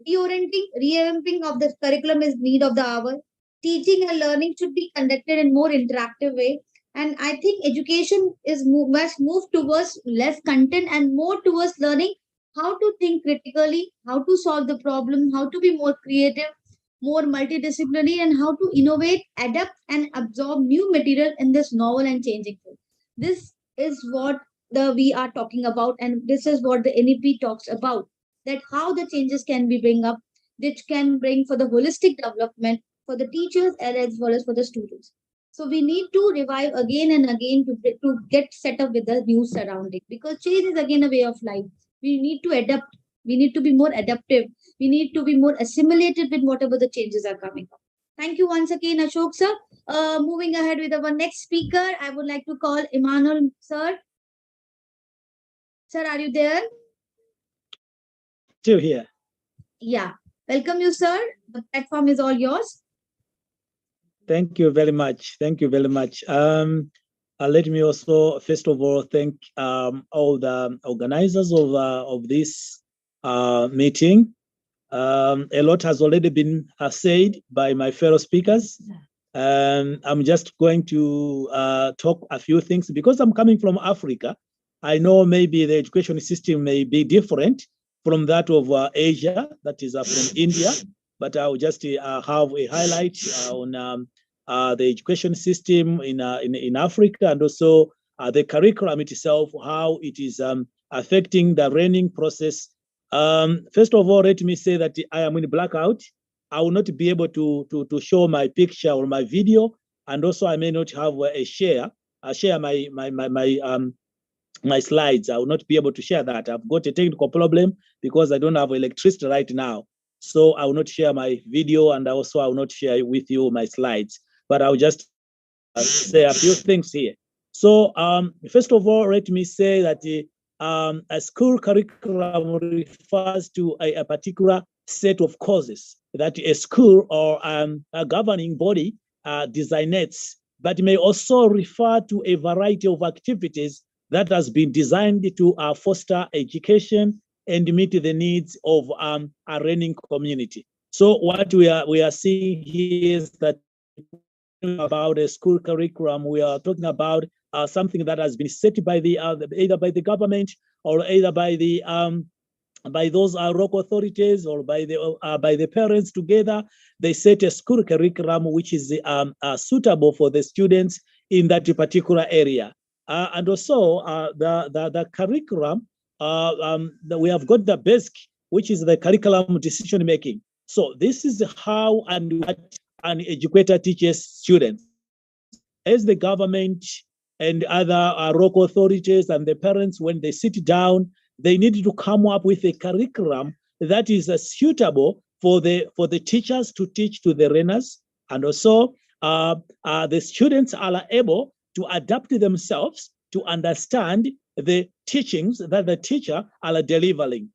Speaker 2: Revamping of the curriculum is need of the hour. Teaching and learning should be conducted in more interactive way. And I think education must move towards less content and more towards learning how to think critically, how to solve the problem, how to be more creative, more multidisciplinary, and how to innovate, adapt, and absorb new material in this novel and changing field. This is what we are talking about, and this is what the NEP talks about, that how the changes can be bring up, which can bring for the holistic development for the teachers as well as for the students. So we need to revive again and again to get set up with the new surrounding, because change is again a way of life. We need to adapt. We need to be more adaptive. We need to be more assimilated with whatever the changes are coming up. Thank you once again, Ashok sir. Moving ahead with our next speaker, I would like to call Emmanuel sir. Sir, are you there?
Speaker 4: Still here.
Speaker 2: Yeah. Welcome you, sir. The platform is all yours.
Speaker 4: Thank you very much. Thank you very much. Let me also, first of all, thank all the organizers of this meeting. A lot has already been said by my fellow speakers. I'm just going to talk a few things because I'm coming from Africa. I know maybe the education system may be different from that of Asia, that is from India, but I'll just have a highlight on the education system in Africa, and also the curriculum itself, how it is affecting the learning process. First of all, let me say that I am in blackout. I will not be able to show my picture or my video, and also I may not have a share. I share my slides. I will not be able to share that. I've got a technical problem because I don't have electricity right now. So I will not share my video, and also I will not share with you my slides. But I'll just say a few things here. So first of all, let me say that a school curriculum refers to a particular set of courses that a school or a governing body designates, but may also refer to a variety of activities that has been designed to foster education and meet the needs of a learning community. So what we are seeing here is that about a school curriculum, we are talking about something that has been set by the either by the government or either by the by those local authorities or by the parents together. They set a school curriculum which is suitable for the students in that particular area. And also the curriculum, we have got the basic, which is the curriculum decision making. So this is how and what an educator teaches students. As the government and other local authorities and the parents, when they sit down, they need to come up with a curriculum that is suitable for the teachers to teach to the learners, and also the students are able to adapt themselves to understand the teachings that the teacher are delivering.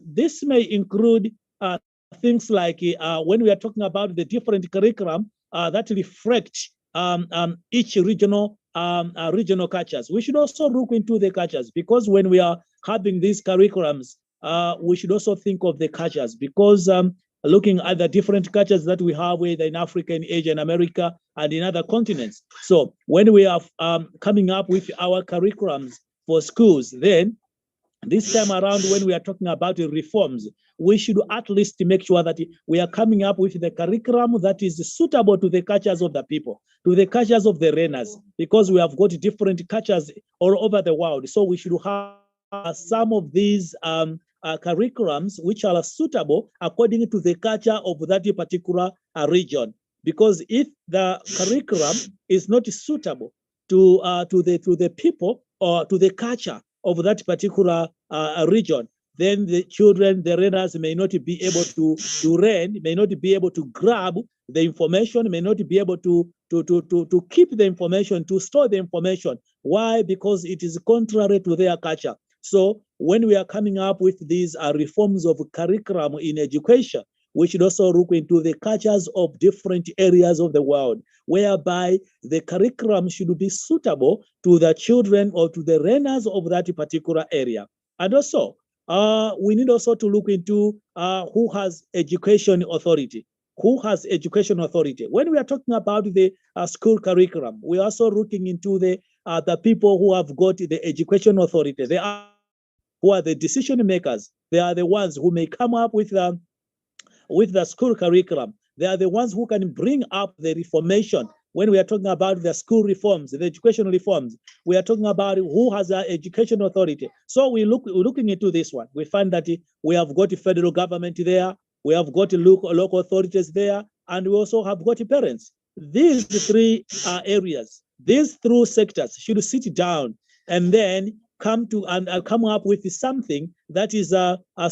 Speaker 4: This may include things like when we are talking about the different curriculum that reflect each regional cultures. We should also look into the cultures, because when we are having these curriculums, we should also think of the cultures, because looking at the different cultures that we have either in Africa, in Asia, in America, and in other continents. So when we are coming up with our curriculums for schools, then this time around, when we are talking about reforms, we should at least make sure that we are coming up with the curriculum that is suitable to the cultures of the people, to the cultures of the learners, because we have got different cultures all over the world. So we should have some of these curriculums which are suitable according to the culture of that particular region. Because if the curriculum is not suitable to the people or to the culture of that particular region, then the children, the learners may not be able to learn, may not be able to grab the information, may not be able to keep the information, to store the information. Why? Because it is contrary to their culture. So when we are coming up with these reforms of curriculum in education, we should also look into the cultures of different areas of the world, whereby the curriculum should be suitable to the children or to the learners of that particular area. And also, we need also to look into who has education authority. Who has education authority? When we are talking about the school curriculum, we are also looking into the people who have got the education authority. They are who are the decision makers. They are the ones who may come up with the school curriculum. They are the ones who can bring up the reformation when we are talking about the school reforms, the educational reforms, we are talking about who has an education authority. So we're looking into this one. We find that we have got the federal government there, we have got local authorities there, and we also have got parents. These three areas, these three sectors should sit down and then come up with something that is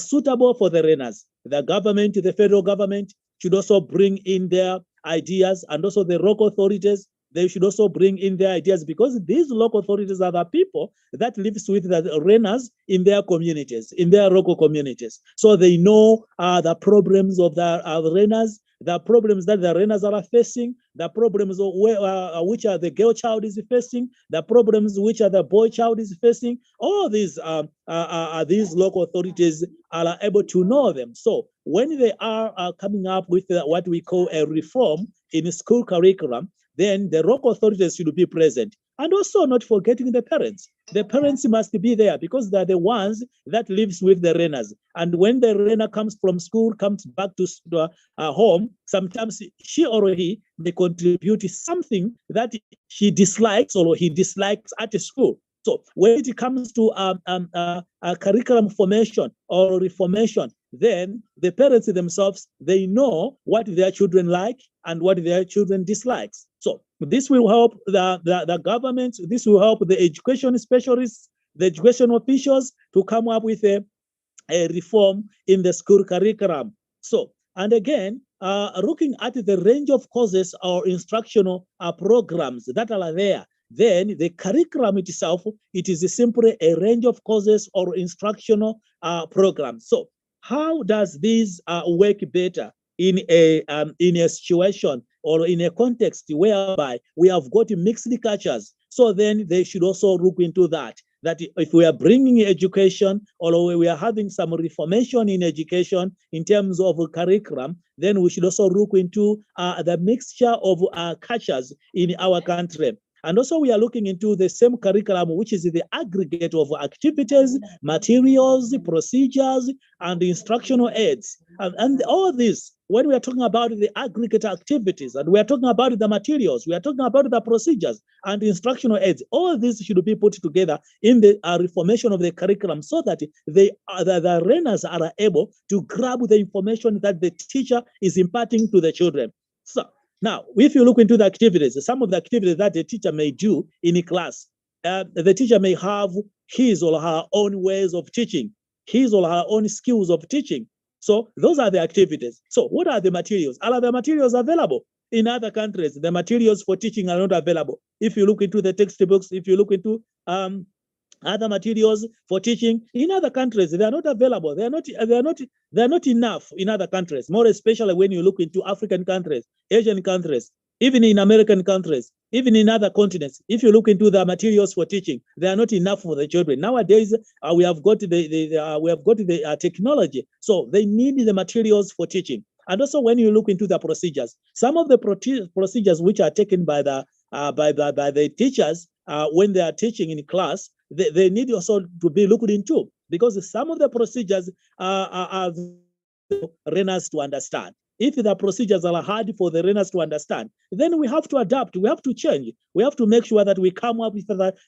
Speaker 4: suitable for the learners. The government, the federal government, should also bring in their ideas, and also the local authorities, they should also bring in their ideas, because these local authorities are the people that lives with the learners in their communities, in their local communities. So they know the problems of the learners, the problems that the learners are facing, the problems of which are the girl child is facing, the problems which are the boy child is facing. All these local authorities are able to know them. So when they are coming up with what we call a reform in school curriculum, then the local authorities should be present. And also not forgetting the parents. The parents must be there, because they're the ones that lives with the learners. And when the learner comes from school, comes back to home, sometimes she or he may contribute something that she dislikes or he dislikes at school. So when it comes to curriculum formation or reformation, then the parents themselves, they know what their children like and what their children dislikes. So this will help the government, this will help the education specialists, the education officials to come up with a reform in the school curriculum. So, and again, looking at the range of courses or instructional programs that are there, then the curriculum itself, it is simply a range of courses or instructional programs. So how does this work better in a situation or in a context whereby we have got mixed cultures? So then they should also look into that if we are bringing education or we are having some reformation in education in terms of curriculum, then we should also look into the mixture of cultures in our country. And also we are looking into the same curriculum, which is the aggregate of activities, materials, procedures, and instructional aids. And all this, when we are talking about the aggregate activities, and we are talking about the materials, we are talking about the procedures and instructional aids, all this should be put together in the reformation of the curriculum, so that the learners are able to grab the information that the teacher is imparting to the children. So now, if you look into the activities, some of the activities that the teacher may do in a class, the teacher may have his or her own ways of teaching, his or her own skills of teaching. So those are the activities. So what are the materials? Are the materials available? In other countries, the materials for teaching are not available. If you look into the textbooks, if you look into other materials for teaching in other countries, they are not available. They are not enough in other countries, more especially when you look into African countries, Asian countries, even in American countries, even in other continents. If you look into the materials for teaching, they are not enough for the children. Nowadays, we have got the technology, so they need the materials for teaching. And also, when you look into the procedures, some of the procedures which are taken by the teachers when they are teaching in class, they need also to be looked into, because some of the procedures are learners to understand. If the procedures are hard for the learners to understand, then we have to adapt, we have to change, we have to make sure that we come up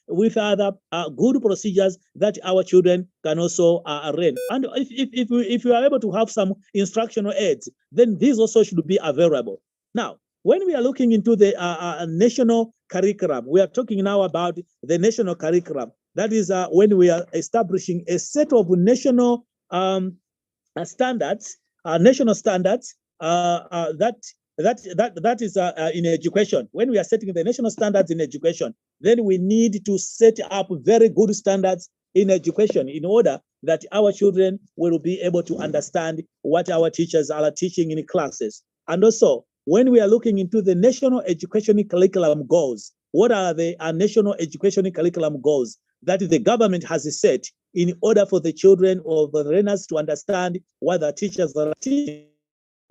Speaker 4: with other good procedures that our children can also learn. And if you are able to have some instructional aids, then these also should be available. Now, when we are looking into the national curriculum, we are talking now about the national curriculum. That is when we are establishing a set of national standards, national standards that is in education. When we are setting the national standards in education, then we need to set up very good standards in education in order that our children will be able to understand what our teachers are teaching in classes. And also, when we are looking into the national education curriculum goals, what are the national education curriculum goals that the government has set in order for the children or the learners to understand what the teachers are teaching?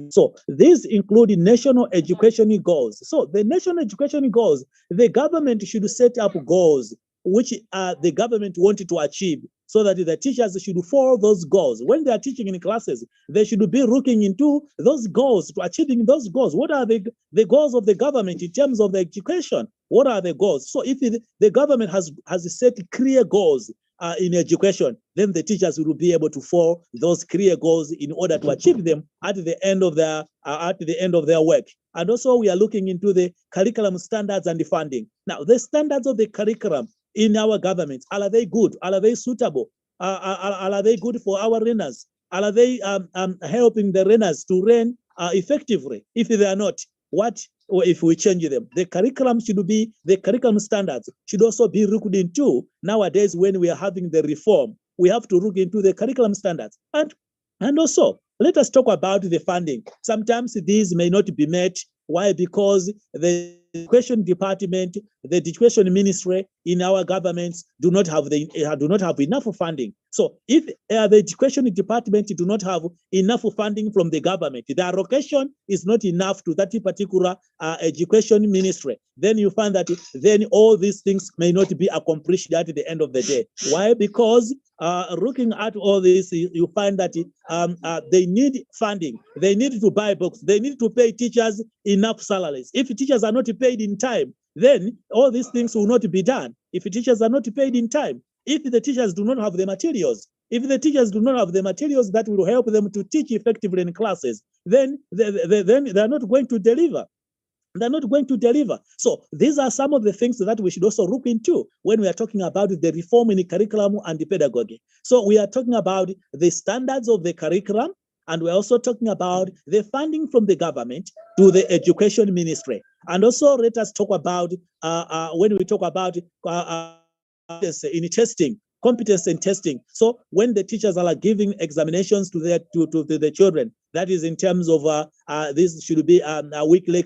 Speaker 4: So these include national education goals. So the national education goals, the government should set up goals which the government wanted to achieve so that the teachers should follow those goals. When they are teaching in classes, they should be looking into those goals, to achieving those goals. What are the goals of the government in terms of the education? What are the goals? So if the government has set clear goals in education, then the teachers will be able to follow those clear goals in order to achieve them at the end of their work. And also, we are looking into the curriculum standards and the funding. Now, the standards of the curriculum in our government, are they good? Are they suitable? Are they good for our learners? Are they helping the learners to learn effectively? If they are not, what if we change them? The curriculum standards should also be looked into. Nowadays, when we are having the reform, we have to look into the curriculum standards. And also, let us talk about the funding. Sometimes these may not be met. Why? Because the education department, the education ministry in our governments do not have enough funding. So if the education department do not have enough funding from the government, the allocation is not enough to that particular education ministry, then you find that then all these things may not be accomplished at the end of the day. Why? Because looking at all this, you find that they need funding. They need to buy books. They need to pay teachers enough salaries. If teachers are not paid in time, then all these things will not be done. If teachers are not paid in time, if the teachers do not have the materials, that will help them to teach effectively in classes, then they are not going to deliver. They're not going to deliver. So these are some of the things that we should also look into when we are talking about the reform in the curriculum and the pedagogy. So we are talking about the standards of the curriculum, and we're also talking about the funding from the government to the education ministry. And also let us talk about, when we talk about in testing, competence in testing. So when the teachers are giving examinations to the children, that is in terms of this should be weekly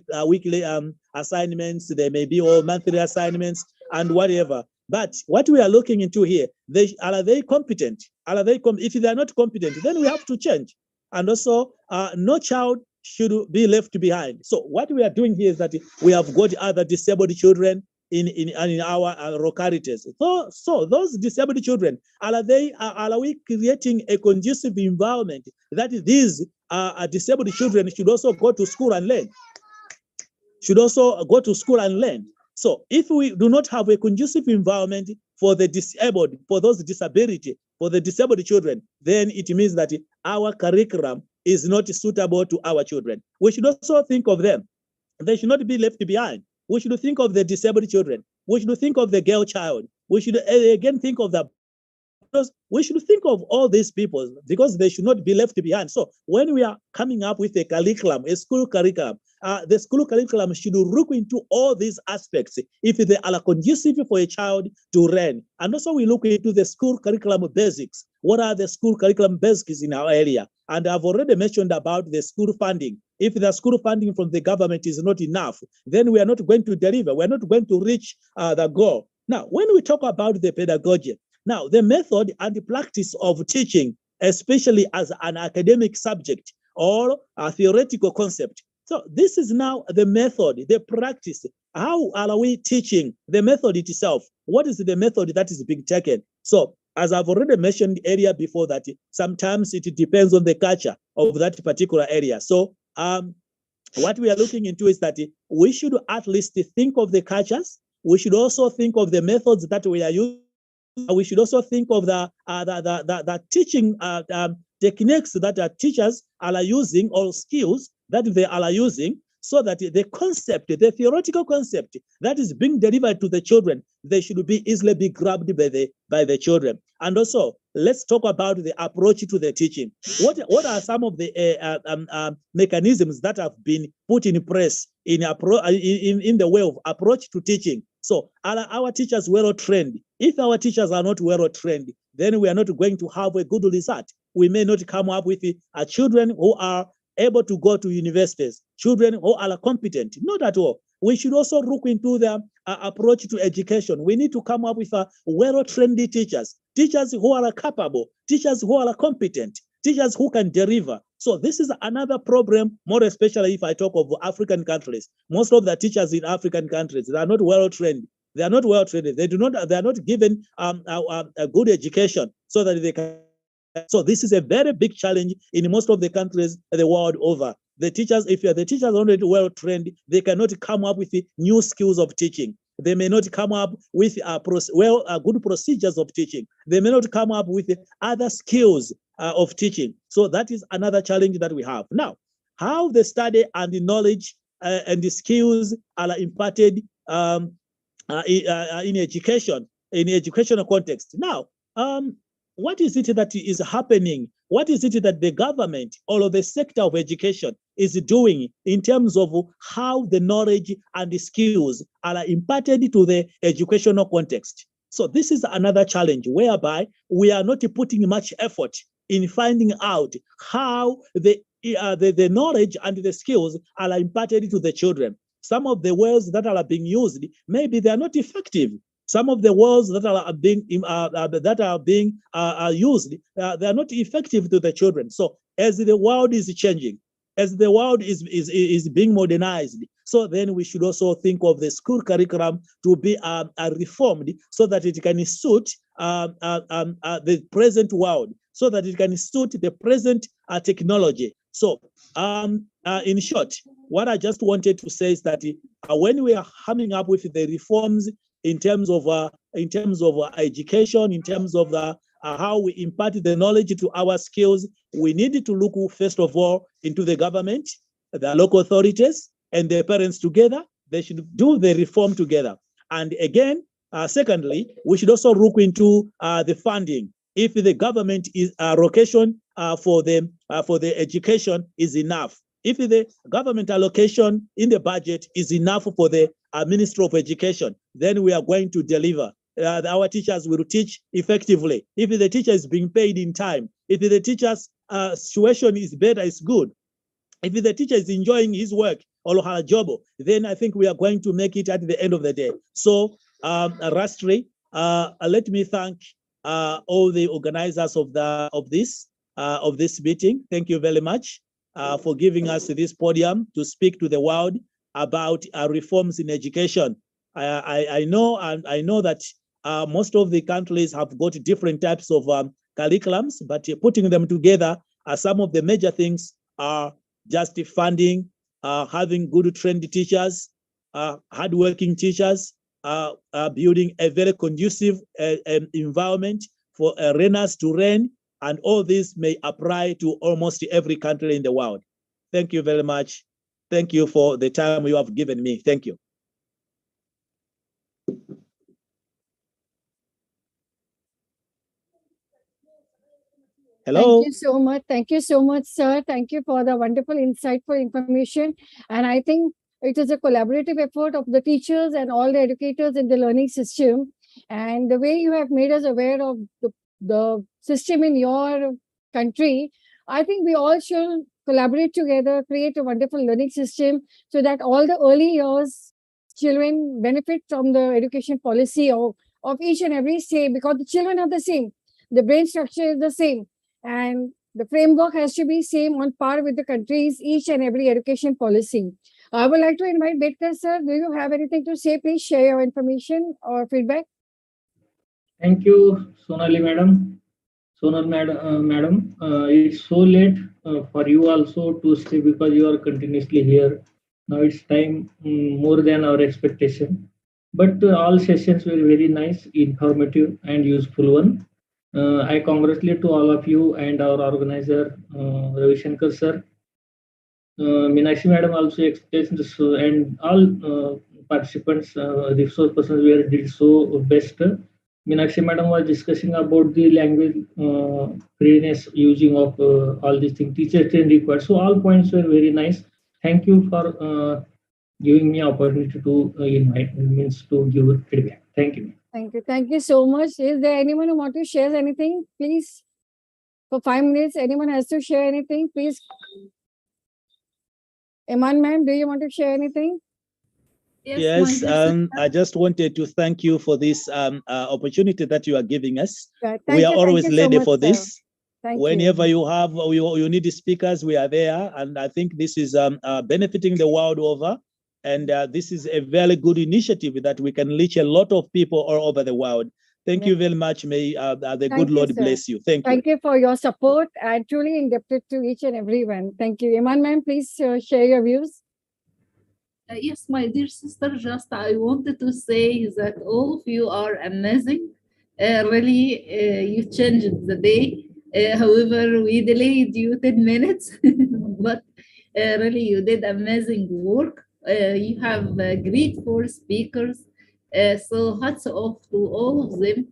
Speaker 4: assignments. There may be all monthly assignments and whatever. But what we are looking into here, are they competent? If they are not competent, then we have to change. And also, no child should be left behind. So what we are doing here is that we have got other disabled children in our localities. So those disabled children, are we creating a conducive environment that these disabled children should also go to school and learn? So if we do not have a conducive environment for the disabled, for those disability, for the disabled children, then it means that our curriculum is not suitable to our children. We should also think of them. They should not be left behind. We should think of the disabled children. We should think of the girl child. We should again think of we should think of all these people because they should not be left behind. So when we are coming up with a curriculum, a school curriculum, the school curriculum should look into all these aspects if they are conducive for a child to learn. And also we look into the school curriculum basics. What are the school curriculum basics in our area? And I've already mentioned about the school funding. If the school funding from the government is not enough, then we are not going to deliver. We're not going to reach the goal. Now, when we talk about the pedagogy, now the method and the practice of teaching, especially as an academic subject or a theoretical concept. So this is now the method, the practice. How are we teaching the method itself? What is the method that is being taken? So as I've already mentioned earlier before that sometimes it depends on the culture of that particular area. So what we are looking into is that we should at least think of the cultures. We should also think of the methods that we are using. We should also think of the teaching techniques that our teachers are using or skills that they are using, so that the concept, the theoretical concept that is being delivered to the children, they should be easily be grabbed by the children. And also, let's talk about the approach to the teaching. What are some of the mechanisms that have been put in place in the way of approach to teaching? So are our teachers well trained? If our teachers are not well trained, then we are not going to have a good result. We may not come up with children who are able to go to universities, children who are competent. Not at all. We should also look into the approach to education. We need to come up with well-trained teachers, teachers who are capable, teachers who are competent, teachers who can deliver. So this is another problem, more especially if I talk of African countries. Most of the teachers in African countries, they are not well-trained. They are not well trained. They are not given a good education so that they can. So this is a very big challenge in most of the countries the world over. The teachers, if the teachers are not well trained, they cannot come up with new skills of teaching. They may not come up with good procedures of teaching. They may not come up with other skills of teaching. So that is another challenge that we have. Now, how the study and the knowledge and the skills are imparted in education, in educational context. Now, what is it that is happening? What is it that the government or the sector of education is doing in terms of how the knowledge and the skills are imparted to the educational context? So this is another challenge whereby we are not putting much effort in finding out how the knowledge and the skills are imparted to the children. Some of the words that are being used, maybe they are not effective. Some of the words that are being used, they are not effective to the children. So as the world is changing, as the world is being modernized, so then we should also think of the school curriculum to be reformed so that it can suit the present world, so that it can suit the present technology. So in short, what I just wanted to say is that when we are coming up with the reforms in terms of education, in terms of how we impart the knowledge to our skills, we need to look first of all into the government, the local authorities, and the parents together. They should do the reform together. And again, secondly, we should also look into the funding. If the government is allocation for the education is enough, if the government allocation in the budget is enough for the Ministry of Education, then we are going to deliver. Our teachers will teach effectively. If the teacher is being paid in time, if the teacher's situation is better, is good, if the teacher is enjoying his work or her job, then I think we are going to make it at the end of the day. So, lastly, let me thank all the organizers of this meeting. Thank you very much for giving us this podium to speak to the world about reforms in education. I know that most of the countries have got different types of curriculums, but putting them together, some of the major things are just funding, having good trained teachers, hardworking teachers, building a very conducive environment for learners to learn, and all this may apply to almost every country in the world. Thank you very much. Thank you for the time you have given me. Thank you. Hello.
Speaker 3: Thank you so much. Thank you so much, sir. Thank you for the wonderful, insightful information. And I think it is a collaborative effort of the teachers and all the educators in the learning system. And the way you have made us aware of the system in your country, I think we all should collaborate together, create a wonderful learning system so that all the early years children benefit from the education policy of each and every state, because the children are the same. The brain structure is the same. And the framework has to be same on par with the country's each and every education policy. I would like to invite Bedkar sir. Do you have anything to say? Please share your information or feedback.
Speaker 7: Thank you, Sonali madam. Madam, it's so late for you also to stay because you are continuously here. Now it's time more than our expectation. But all sessions were very nice, informative, and useful one. I congratulate to all of you and our organizer, Ravi Shankar sir. Meenakshi madam also explained this, and all participants, resource persons did so best. Meenakshi madam was discussing about the language readiness using of all these things, teacher training required. So all points were very nice. Thank you for giving me opportunity to invite, means to give feedback. Thank you.
Speaker 3: Thank you. Thank you so much. Is there anyone who wants to share anything? Please, for 5 minutes, anyone has to share anything? Please. Iman ma'am, do you want to share anything?
Speaker 4: Yes, I just wanted to thank you for this opportunity that you are giving us. We are always ready for this. Whenever you have, you need speakers, we are there. And I think this is benefiting the world over. And this is a very good initiative that we can reach a lot of people all over the world. Thank you very much. May the good Lord bless you. Thank you.
Speaker 3: Thank you for your support and truly indebted to each and everyone. Thank you. Iman ma'am, please share your views.
Speaker 8: Yes, my dear sister, just I wanted to say that all of you are amazing. Really, you changed the day. However, we delayed you 10 minutes, but really you did amazing work. You have great four speakers. So hats off to all of them.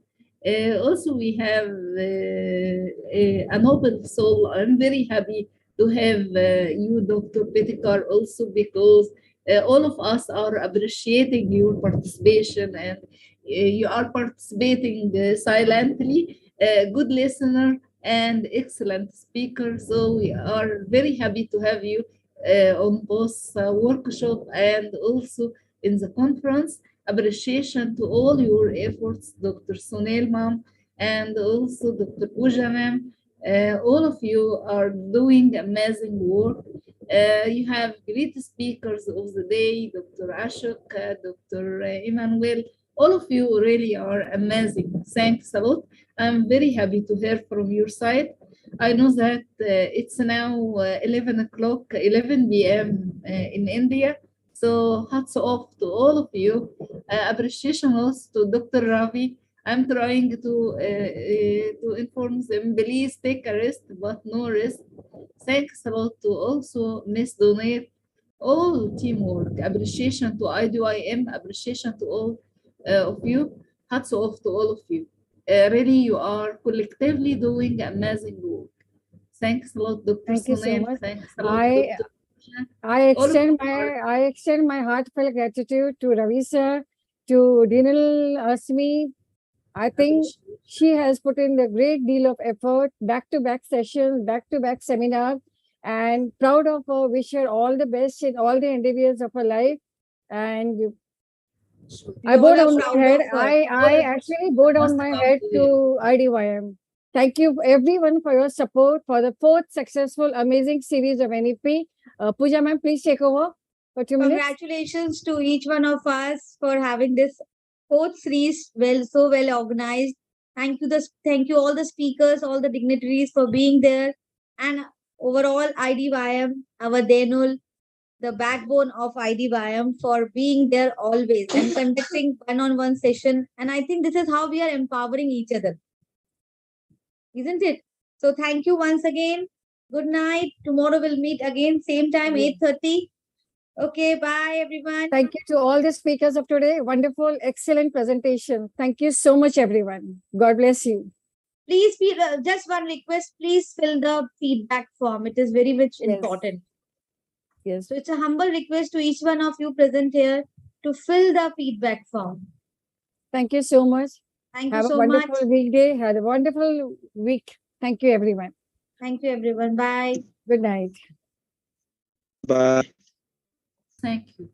Speaker 8: Also, we have an open soul. I'm very happy to have you, Dr. Petikar, also because all of us are appreciating your participation and you are participating silently. Good listener and excellent speaker. So we are very happy to have you on both workshop and also in the conference. Appreciation to all your efforts, Dr. Sunil ma'am, and also Dr. Pooja ma'am. All of you are doing amazing work. You have great speakers of the day, Dr. Ashok, Dr. Emmanuel. All of you really are amazing. Thanks a lot. I'm very happy to hear from your side. I know that it's now 11 o'clock, 11 p.m. In India. So hats off to all of you. Appreciation also to Dr. Ravi. I'm trying to inform them, please take a rest, but no rest. Thanks a lot to also Miss Donair, all teamwork, appreciation to IDYM, appreciation to all of you. Hats off to all of you. Really, you are collectively doing amazing work. Thanks a lot, Dr.
Speaker 3: Thank you so
Speaker 8: Sunil.
Speaker 3: much.
Speaker 8: Thanks a lot, Dr.
Speaker 3: I extend my heartfelt gratitude to Ravi sir, to Dinal Asmi. I think she has put in a great deal of effort, back-to-back sessions, back-to-back seminars, and proud of her. Wish her all the best in all the endeavors of her life. And I bow down my head. I actually bow down my head to IDYM. Thank you everyone for your support for the fourth successful, amazing series of NEP. Pooja ma'am, please take over for 2 minutes.
Speaker 2: Congratulations to each one of us for having this fourth series so well organized. Thank you all the speakers, all the dignitaries for being there, and overall IDYM, our Denul, the backbone of IDYM, for being there always and conducting one-on-one session. And I think this is how we are empowering each other, isn't it? So thank you once again. Good night. Tomorrow we'll meet again, same time, 8:30. Okay, bye everyone.
Speaker 3: Thank you to all the speakers of today. Wonderful, excellent presentation. Thank you so much, everyone. God bless you.
Speaker 2: Please, just one request, please fill the feedback form. It is very much important.
Speaker 3: Yes.
Speaker 2: So it's a humble request to each one of you present here to fill the feedback form.
Speaker 3: Thank you so much.
Speaker 2: Thank
Speaker 3: Have
Speaker 2: you
Speaker 3: a
Speaker 2: so much.
Speaker 3: wonderful weekday. Have a wonderful week. Thank you, everyone.
Speaker 2: Thank you, everyone. Bye.
Speaker 3: Good night.
Speaker 4: Bye.
Speaker 8: Thank you.